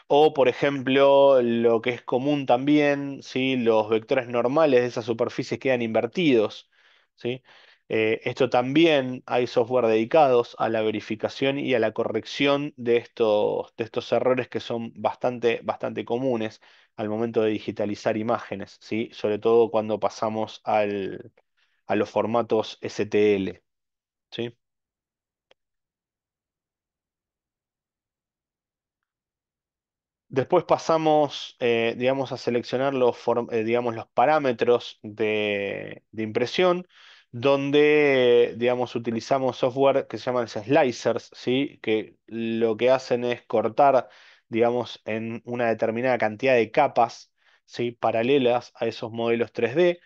O, por ejemplo, lo que es común también, ¿sí? Los vectores normales de esa superficie quedan invertidos, ¿sí? Esto también hay software dedicados a la verificación y a la corrección de estos errores que son bastante, bastante comunes al momento de digitalizar imágenes, ¿sí? Sobre todo cuando pasamos a los formatos STL, ¿sí? Después pasamos, digamos, a seleccionar digamos, los parámetros de impresión, donde, digamos, utilizamos software que se llaman slicers, ¿sí? Que lo que hacen es cortar, digamos, en una determinada cantidad de capas, ¿sí? Paralelas a esos modelos 3D,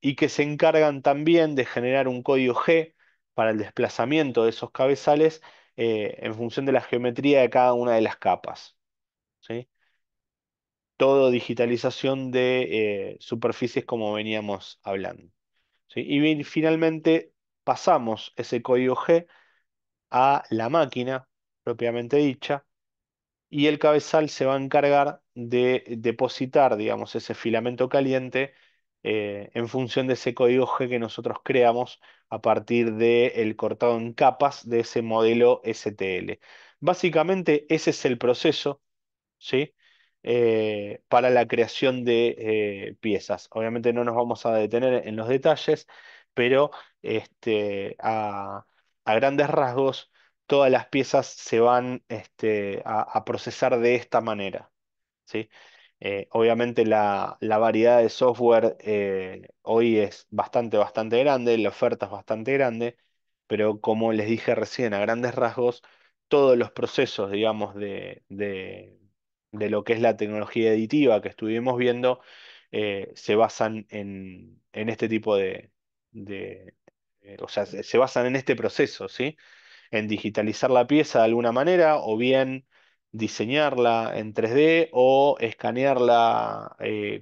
y que se encargan también de generar un código G para el desplazamiento de esos cabezales en función de la geometría de cada una de las capas, ¿sí? Todo digitalización de superficies como veníamos hablando, ¿sí? Y bien, finalmente pasamos ese código G a la máquina propiamente dicha y el cabezal se va a encargar de depositar, digamos, ese filamento caliente en función de ese código G que nosotros creamos a partir del cortado en capas de ese modelo STL. Básicamente ese es el proceso, ¿sí? Para la creación de piezas. Obviamente no nos vamos a detener en los detalles, pero a grandes rasgos todas las piezas se van a procesar de esta manera, ¿sí? Obviamente la variedad de software hoy es bastante, bastante grande, la oferta es bastante grande, pero como les dije recién, a grandes rasgos, todos los procesos, digamos, de lo que es la tecnología editiva que estuvimos viendo, se basan en este tipo o sea, se basan en este proceso, ¿sí? En digitalizar la pieza de alguna manera o bien diseñarla en 3D o escanearla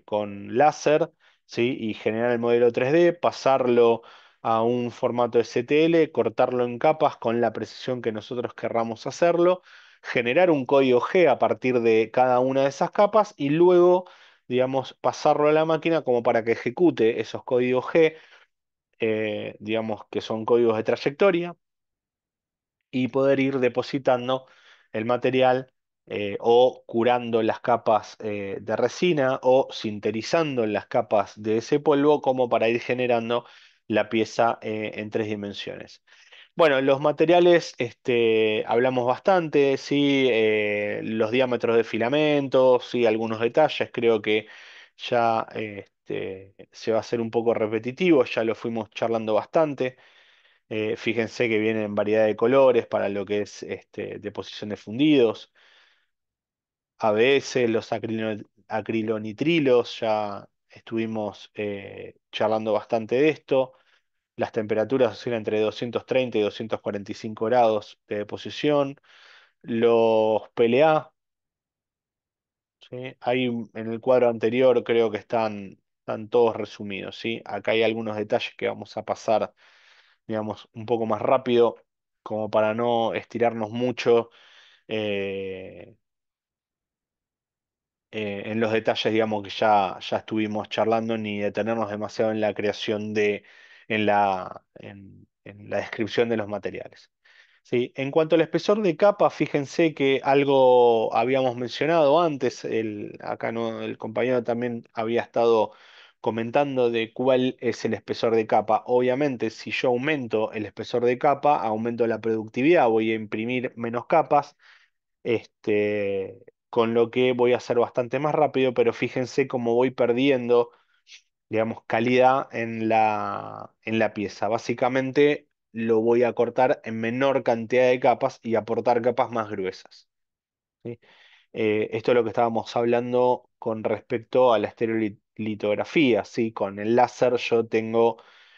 con láser, ¿sí? Y generar el modelo 3D, pasarlo a un formato STL, cortarlo en capas con la precisión que nosotros querramos hacerlo, generar un código G a partir de cada una de esas capas y luego, digamos, pasarlo a la máquina como para que ejecute esos códigos G, digamos que son códigos de trayectoria y poder ir depositando el material o curando las capas de resina o sinterizando las capas de ese polvo como para ir generando la pieza en 3 dimensiones. Bueno, los materiales, hablamos bastante, sí, los diámetros de filamentos, sí, algunos detalles, creo que ya se va a hacer un poco repetitivo, ya lo fuimos charlando bastante. Fíjense que viene en variedad de colores para lo que es deposición de fundidos. ABS, los acrilonitrilos, ya estuvimos charlando bastante de esto. Las temperaturas oscilan entre 230 y 245 grados de deposición. Los PLA, ¿sí? Ahí en el cuadro anterior creo que están todos resumidos, ¿sí? Acá hay algunos detalles que vamos a pasar, digamos, un poco más rápido, como para no estirarnos mucho. eh, en los detalles, digamos, que ya estuvimos charlando, ni detenernos demasiado en la creación en la descripción de los materiales. Sí, en cuanto al espesor de capa, fíjense que algo habíamos mencionado antes, acá no, el compañero también había estado comentando de cuál es el espesor de capa. Obviamente, si yo aumento el espesor de capa, aumento la productividad, voy a imprimir menos capas, con lo que voy a hacer bastante más rápido, pero fíjense cómo voy perdiendo, digamos, calidad en la pieza. Básicamente lo voy a cortar en menor cantidad de capas y aportar capas más gruesas, ¿sí? Esto es lo que estábamos hablando con respecto a la estereolitografía, ¿sí? Con el láser yo tengo,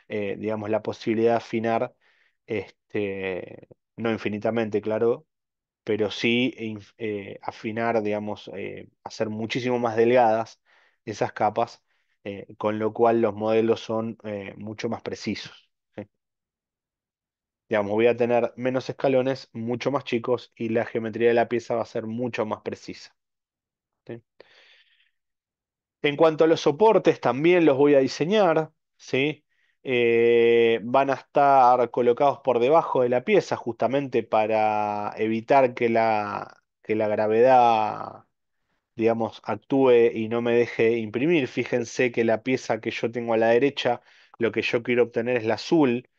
digamos, la posibilidad de afinar, no infinitamente, claro, pero sí afinar, digamos, hacer muchísimo más delgadas esas capas, con lo cual los modelos son mucho más precisos, ¿sí? Digamos, voy a tener menos escalones, mucho más chicos, y la geometría de la pieza va a ser mucho más precisa, ¿sí? En cuanto a los soportes, también los voy a diseñar, ¿sí? Van a estar colocados por debajo de la pieza justamente para evitar que la gravedad, digamos, actúe y no me deje imprimir. Fíjense que la pieza que yo tengo a la derecha, lo que yo quiero obtener es la azul,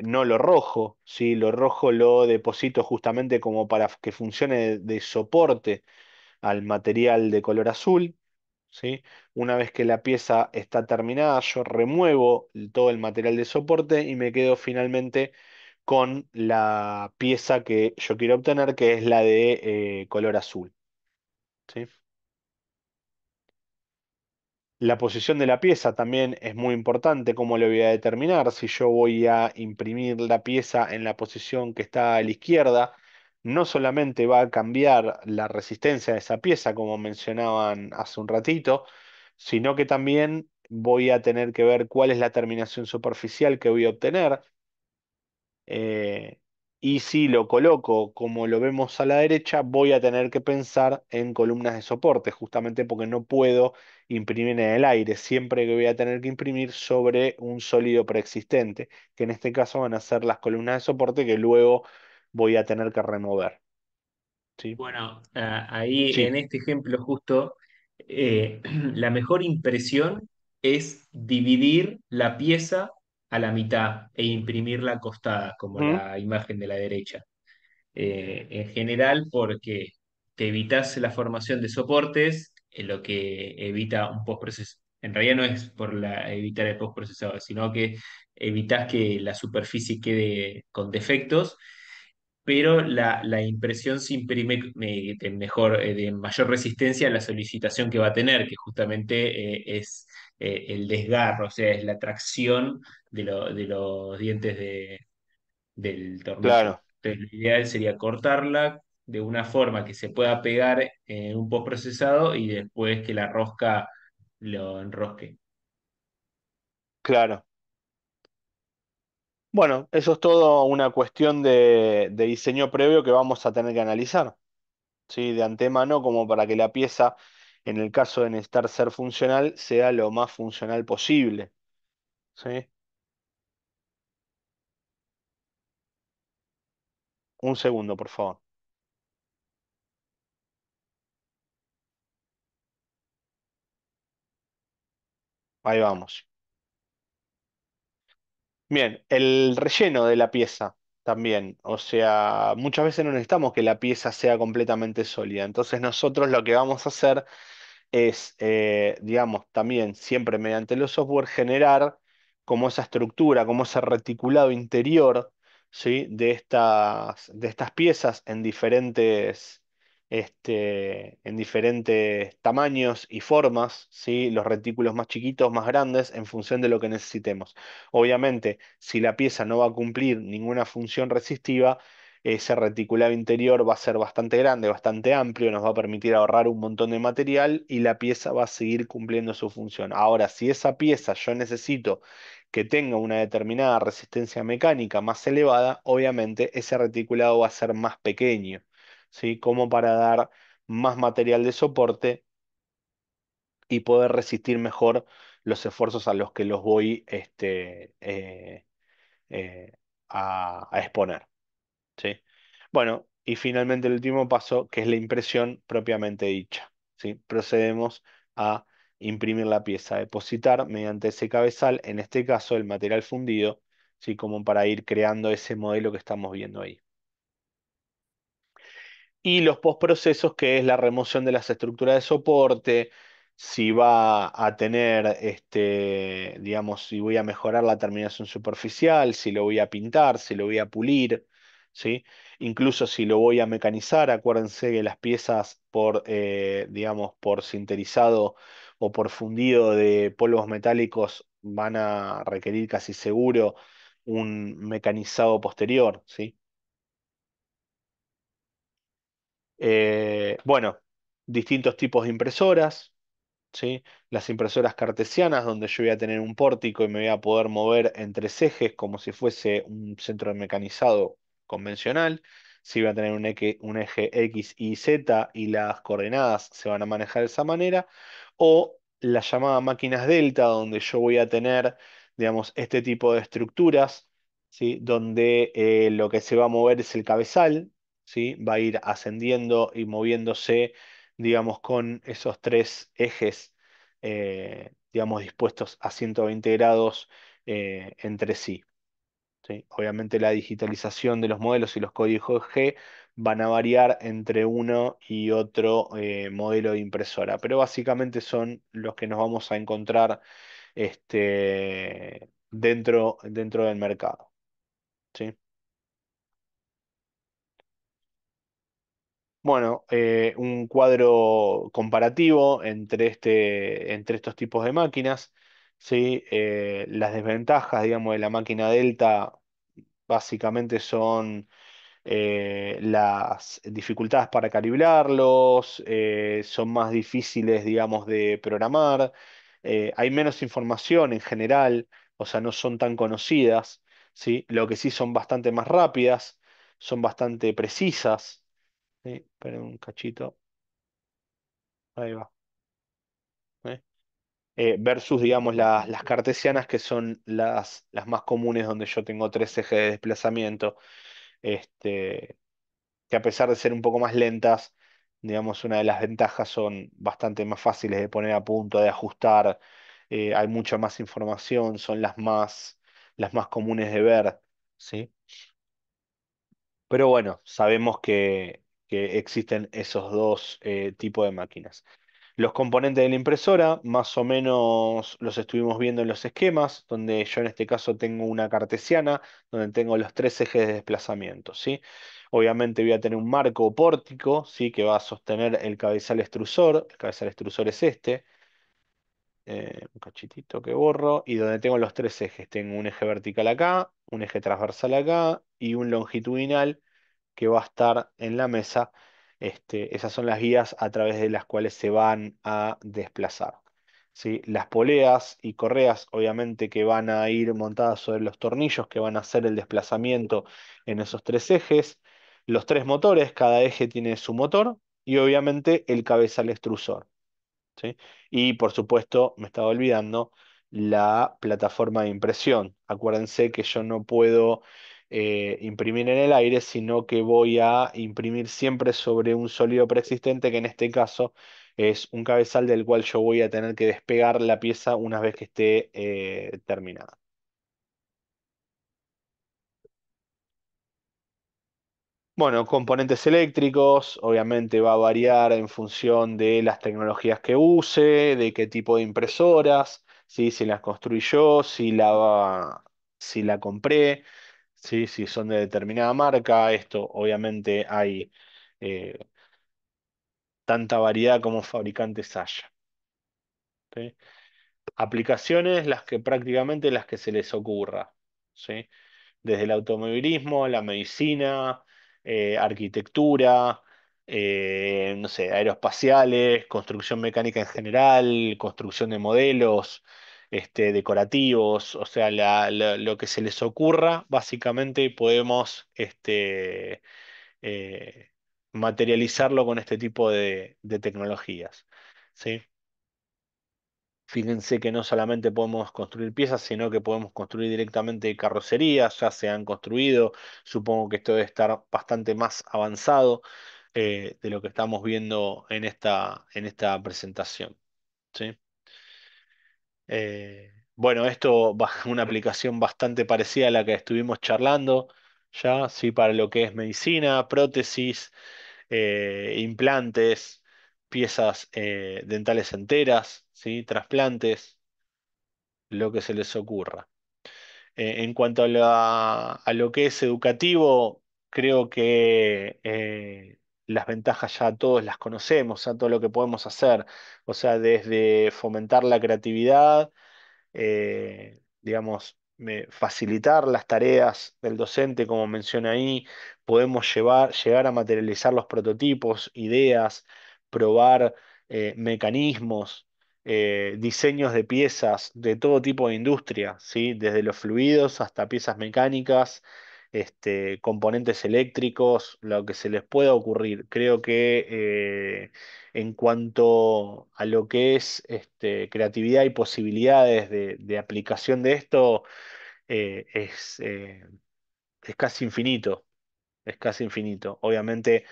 no lo rojo, ¿sí? Lo rojo lo deposito justamente como para que funcione de soporte al material de color azul, ¿sí? Una vez que la pieza está terminada, yo remuevo todo el material de soporte y me quedo finalmente con la pieza que yo quiero obtener, que es la de color azul, ¿sí? La posición de la pieza también es muy importante, cómo lo voy a determinar. Si yo voy a imprimir la pieza en la posición que está a la izquierda, no solamente va a cambiar la resistencia de esa pieza, como mencionaban hace un ratito, sino que también voy a tener que ver cuál es la terminación superficial que voy a obtener. eh, y si lo coloco como lo vemos a la derecha, voy a tener que pensar en columnas de soporte, justamente porque no puedo imprimir en el aire, siempre que voy a tener que imprimir sobre un sólido preexistente, que en este caso van a ser las columnas de soporte que luego voy a tener que remover, ¿sí? Bueno, ahí en Sí. este ejemplo justo, la mejor impresión es dividir la pieza a la mitad e imprimirla acostada, como Ujú. la imagen de la derecha. En general, porque te evitas la formación de soportes, lo que evita un postproceso. En realidad no es por evitar el postprocesado, sino que evitas que la superficie quede con defectos, pero la impresión se imprime de mejor, de mayor resistencia a la solicitación que va a tener, que justamente es el desgarro, o sea, es la tracción de los dientes del tornillo. Claro, Entonces, lo ideal sería cortarla de una forma que se pueda pegar en un postprocesado y después que la rosca lo enrosque. claro. Bueno, eso es todo una cuestión de diseño previo que vamos a tener que analizar, ¿sí? De antemano, como para que la pieza, en el caso de necesitar ser funcional, sea lo más funcional posible, ¿sí? Un segundo, por favor. Ahí vamos. Bien, el relleno de la pieza también. O sea, muchas veces no necesitamos que la pieza sea completamente sólida. Entonces nosotros lo que vamos a hacer es, digamos, también siempre mediante los software generar como esa estructura, como ese reticulado interior, ¿sí? De estas piezas en diferentes tamaños y formas, ¿sí? Los retículos más chiquitos, más grandes, en función de lo que necesitemos. Obviamente, si la pieza no va a cumplir ninguna función resistiva, ese reticulado interior va a ser bastante grande, bastante amplio, nos va a permitir ahorrar un montón de material y la pieza va a seguir cumpliendo su función. Ahora, si esa pieza yo necesito que tenga una determinada resistencia mecánica más elevada, obviamente ese reticulado va a ser más pequeño, ¿sí? Como para dar más material de soporte y poder resistir mejor los esfuerzos a los que los voy eh, a exponer. ¿Sí? Bueno, y finalmente el último paso, que es la impresión propiamente dicha, ¿sí? Procedemos a imprimir la pieza, depositar mediante ese cabezal, en este caso el material fundido, ¿sí? Como para ir creando ese modelo que estamos viendo ahí. Y los postprocesos, que es la remoción de las estructuras de soporte, si va a tener, digamos, si voy a mejorar la terminación superficial, si lo voy a pintar, si lo voy a pulir, ¿sí? Incluso si lo voy a mecanizar, acuérdense que las piezas digamos, por sinterizado o por fundido de polvos metálicos van a requerir casi seguro un mecanizado posterior, ¿sí? Bueno, distintos tipos de impresoras, ¿sí? Las impresoras cartesianas, donde yo voy a tener un pórtico y me voy a poder mover en tres ejes como si fuese un centro de mecanizado convencional. Si voy a tener un eje X y Z y las coordenadas se van a manejar de esa manera. O las llamadas máquinas delta, donde yo voy a tener, digamos, este tipo de estructuras, ¿sí? Donde lo que se va a mover es el cabezal, ¿sí? Va a ir ascendiendo y moviéndose, digamos, con esos tres ejes, digamos, dispuestos a 120 grados entre sí, ¿sí? Obviamente la digitalización de los modelos y los códigos G van a variar entre uno y otro modelo de impresora, pero básicamente son los que nos vamos a encontrar dentro del mercado, ¿sí? Bueno, un cuadro comparativo entre estos tipos de máquinas, ¿sí? Las desventajas, digamos, de la máquina Delta básicamente son las dificultades para calibrarlos, son más difíciles, digamos, de programar, hay menos información en general, o sea, no son tan conocidas, ¿sí? Lo que sí son bastante más rápidas, son bastante precisas. Sí, esperen un cachito. Ahí va. ¿Eh? Versus, digamos, las cartesianas, que son las más comunes, donde yo tengo tres ejes de desplazamiento, este, que a pesar de ser un poco más lentas, digamos, una de las ventajas son bastante más fáciles de poner a punto, de ajustar, hay mucha más información, son las más comunes de ver, ¿sí? Pero bueno, sabemos que existen esos dos tipos de máquinas. Los componentes de la impresora, más o menos los estuvimos viendo en los esquemas, donde yo en este caso tengo una cartesiana, donde tengo los tres ejes de desplazamiento, ¿sí? Obviamente voy a tener un marco o pórtico, ¿sí? Que va a sostener el cabezal extrusor. El cabezal extrusor es este. Un cachitito que borro. Y donde tengo los tres ejes, tengo un eje vertical acá, un eje transversal acá y un longitudinal que va a estar en la mesa. Esas son las guías a través de las cuales se van a desplazar, ¿sí? Las poleas y correas, obviamente, que van a ir montadas sobre los tornillos que van a hacer el desplazamiento en esos tres ejes. Los tres motores, cada eje tiene su motor y obviamente el cabezal extrusor. ¿Sí? Y por supuesto, me estaba olvidando, la plataforma de impresión. Acuérdense que yo no puedo imprimir en el aire, sino que voy a imprimir siempre sobre un sólido preexistente, que en este caso es un cabezal del cual yo voy a tener que despegar la pieza una vez que esté terminada. Bueno, componentes eléctricos, obviamente va a variar en función de las tecnologías que use, de qué tipo de impresoras, ¿sí? Si las construí yo, si la compré, ¿sí? Si son de determinada marca. Esto obviamente hay eh, tanta variedad como fabricantes haya. ¿Sí? Aplicaciones, las que prácticamente las que se les ocurra. ¿Sí? Desde el automovilismo, la medicina, arquitectura, no sé, aeroespaciales, construcción mecánica en general, construcción de modelos, decorativos, o sea, lo que se les ocurra, básicamente podemos eh, materializarlo con este tipo de tecnologías. ¿Sí? Fíjense que no solamente podemos construir piezas, sino que podemos construir directamente carrocerías, ya se han construido. Supongo que esto debe estar bastante más avanzado de lo que estamos viendo en esta presentación. ¿Sí? Bueno, esto va una aplicación bastante parecida a la que estuvimos charlando, ya, sí, para lo que es medicina, prótesis, implantes, piezas dentales enteras, ¿sí? Trasplantes, lo que se les ocurra. En cuanto a, a lo que es educativo, creo que las ventajas ya todos las conocemos, a todo lo que podemos hacer, o sea, desde fomentar la creatividad, digamos, facilitar las tareas del docente, como menciona ahí, podemos llegar a materializar los prototipos, ideas, probar mecanismos, diseños de piezas de todo tipo de industria, ¿sí? Desde los fluidos hasta piezas mecánicas. Componentes eléctricos, lo que se les pueda ocurrir. Creo que en cuanto a lo que es creatividad y posibilidades de aplicación de esto, eh, es, eh, es casi infinito, es casi infinito. Obviamente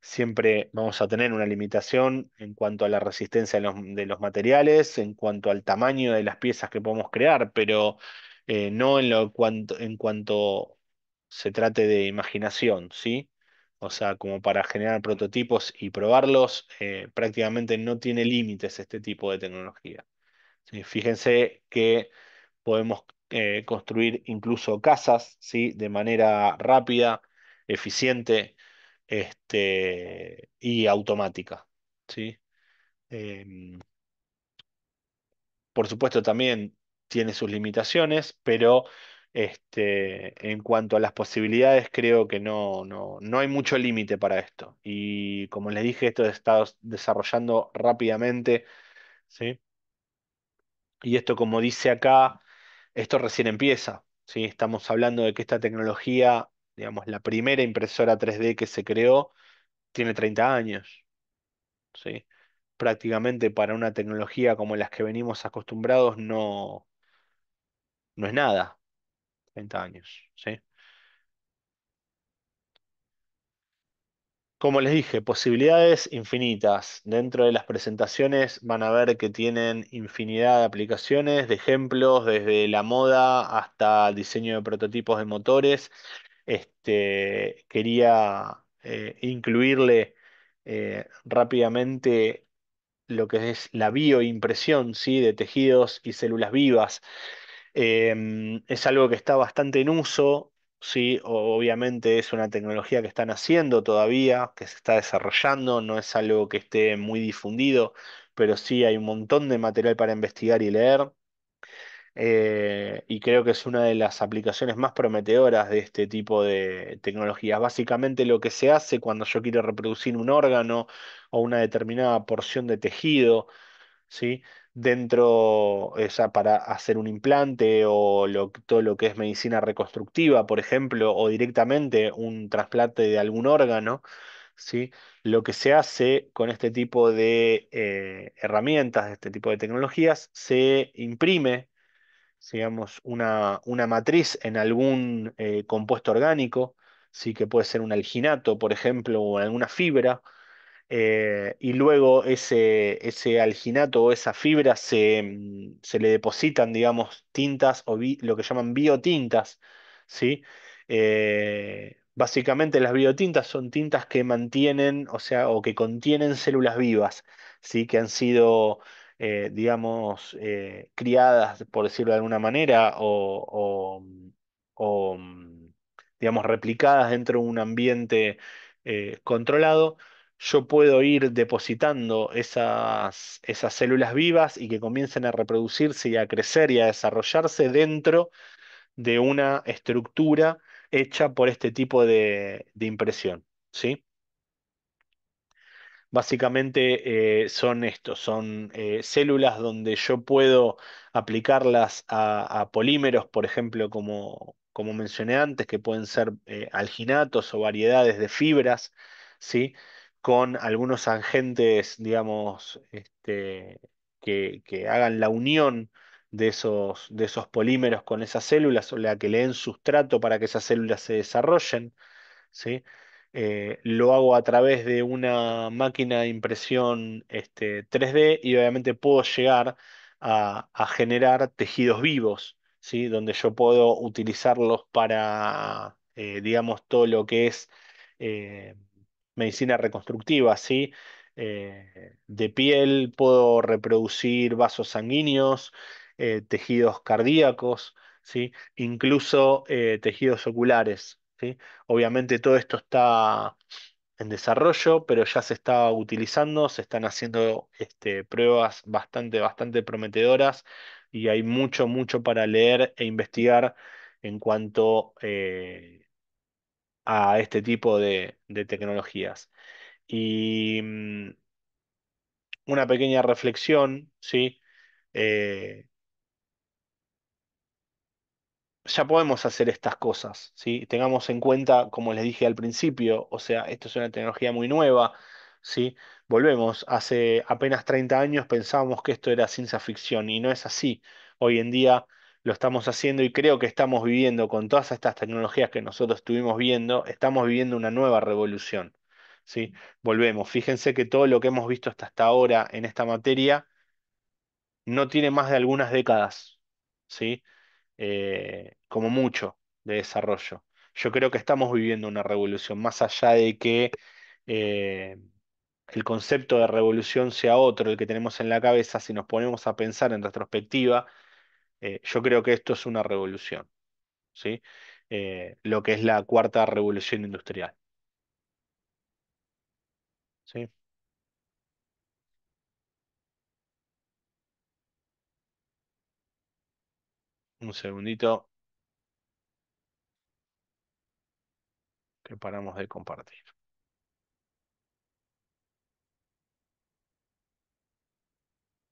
siempre vamos a tener una limitación en cuanto a la resistencia de los materiales, en cuanto al tamaño de las piezas que podemos crear, pero no en cuanto se trate de imaginación, ¿sí? O sea, como para generar prototipos y probarlos, prácticamente no tiene límites este tipo de tecnología. ¿Sí? Fíjense que podemos construir incluso casas, ¿sí? De manera rápida, eficiente, y automática, ¿sí? Em, por supuesto también tiene sus limitaciones, pero en cuanto a las posibilidades, creo que no hay mucho límite para esto. Y como les dije, esto está desarrollando rápidamente, ¿sí? Y esto, como dice acá, esto recién empieza, ¿sí? Estamos hablando de que esta tecnología, digamos, la primera impresora 3D que se creó, tiene 30 años, ¿sí? Prácticamente para una tecnología como las que venimos acostumbrados no es nada, 30 años, ¿sí? Como les dije, posibilidades infinitas. Dentro de las presentaciones van a ver que tienen infinidad de aplicaciones, de ejemplos, desde la moda hasta el diseño de prototipos de motores. Quería incluirle rápidamente lo que es la bioimpresión, ¿sí? De tejidos y células vivas. Es algo que está bastante en uso, ¿sí? Obviamente es una tecnología que están haciendo todavía, que se está desarrollando, no es algo que esté muy difundido, pero sí hay un montón de material para investigar y leer. Y creo que es una de las aplicaciones más prometedoras de este tipo de tecnologías. Básicamente lo que se hace cuando yo quiero reproducir un órgano o una determinada porción de tejido, ¿sí? Dentro, o sea, para hacer un implante o todo lo que es medicina reconstructiva, por ejemplo, o directamente un trasplante de algún órgano, ¿sí? Lo que se hace con este tipo de herramientas, este tipo de tecnologías, se imprime, digamos, una matriz en algún compuesto orgánico, ¿sí? Que puede ser un alginato, por ejemplo, o alguna fibra, y luego ese alginato o esa fibra se le depositan, digamos, tintas o lo que llaman biotintas, ¿sí? Básicamente las biotintas son tintas que mantienen, o sea, o que contienen células vivas, ¿sí? Que han sido, digamos, criadas, por decirlo de alguna manera, o, digamos, replicadas dentro de un ambiente controlado. Yo puedo ir depositando esas células vivas y que comiencen a reproducirse y a crecer y a desarrollarse dentro de una estructura hecha por este tipo de impresión, ¿sí? Básicamente son estos, son células donde yo puedo aplicarlas a polímeros, por ejemplo, como mencioné antes, que pueden ser alginatos o variedades de fibras, ¿sí? Con algunos agentes, digamos, que hagan la unión de esos polímeros con esas células, o la que le den sustrato para que esas células se desarrollen. ¿Sí? Lo hago a través de una máquina de impresión 3D y obviamente puedo llegar a generar tejidos vivos, ¿sí? Donde yo puedo utilizarlos para, digamos, todo lo que es eh, medicina reconstructiva, ¿sí? De piel puedo reproducir vasos sanguíneos, tejidos cardíacos, ¿sí? Incluso tejidos oculares, ¿sí? Obviamente todo esto está en desarrollo, pero ya se está utilizando, se están haciendo pruebas bastante prometedoras y hay mucho, mucho para leer e investigar en cuanto a este tipo de tecnologías. Y una pequeña reflexión, ¿sí? Eh, ya podemos hacer estas cosas, ¿sí? Tengamos en cuenta, como les dije al principio, o sea, esto es una tecnología muy nueva, ¿sí? Volvemos, hace apenas 30 años pensábamos que esto era ciencia ficción y no es así. Hoy en día lo estamos haciendo y creo que estamos viviendo con todas estas tecnologías que nosotros estuvimos viendo, estamos viviendo una nueva revolución, ¿sí? Volvemos, fíjense que todo lo que hemos visto hasta ahora en esta materia no tiene más de algunas décadas, ¿sí? Como mucho de desarrollo. Yo creo que estamos viviendo una revolución, más allá de que eh, el concepto de revolución sea otro, el que tenemos en la cabeza, si nos ponemos a pensar en retrospectiva, yo creo que esto es una revolución, ¿sí? Lo que es la cuarta revolución industrial, ¿sí? Un segundito que paramos de compartir.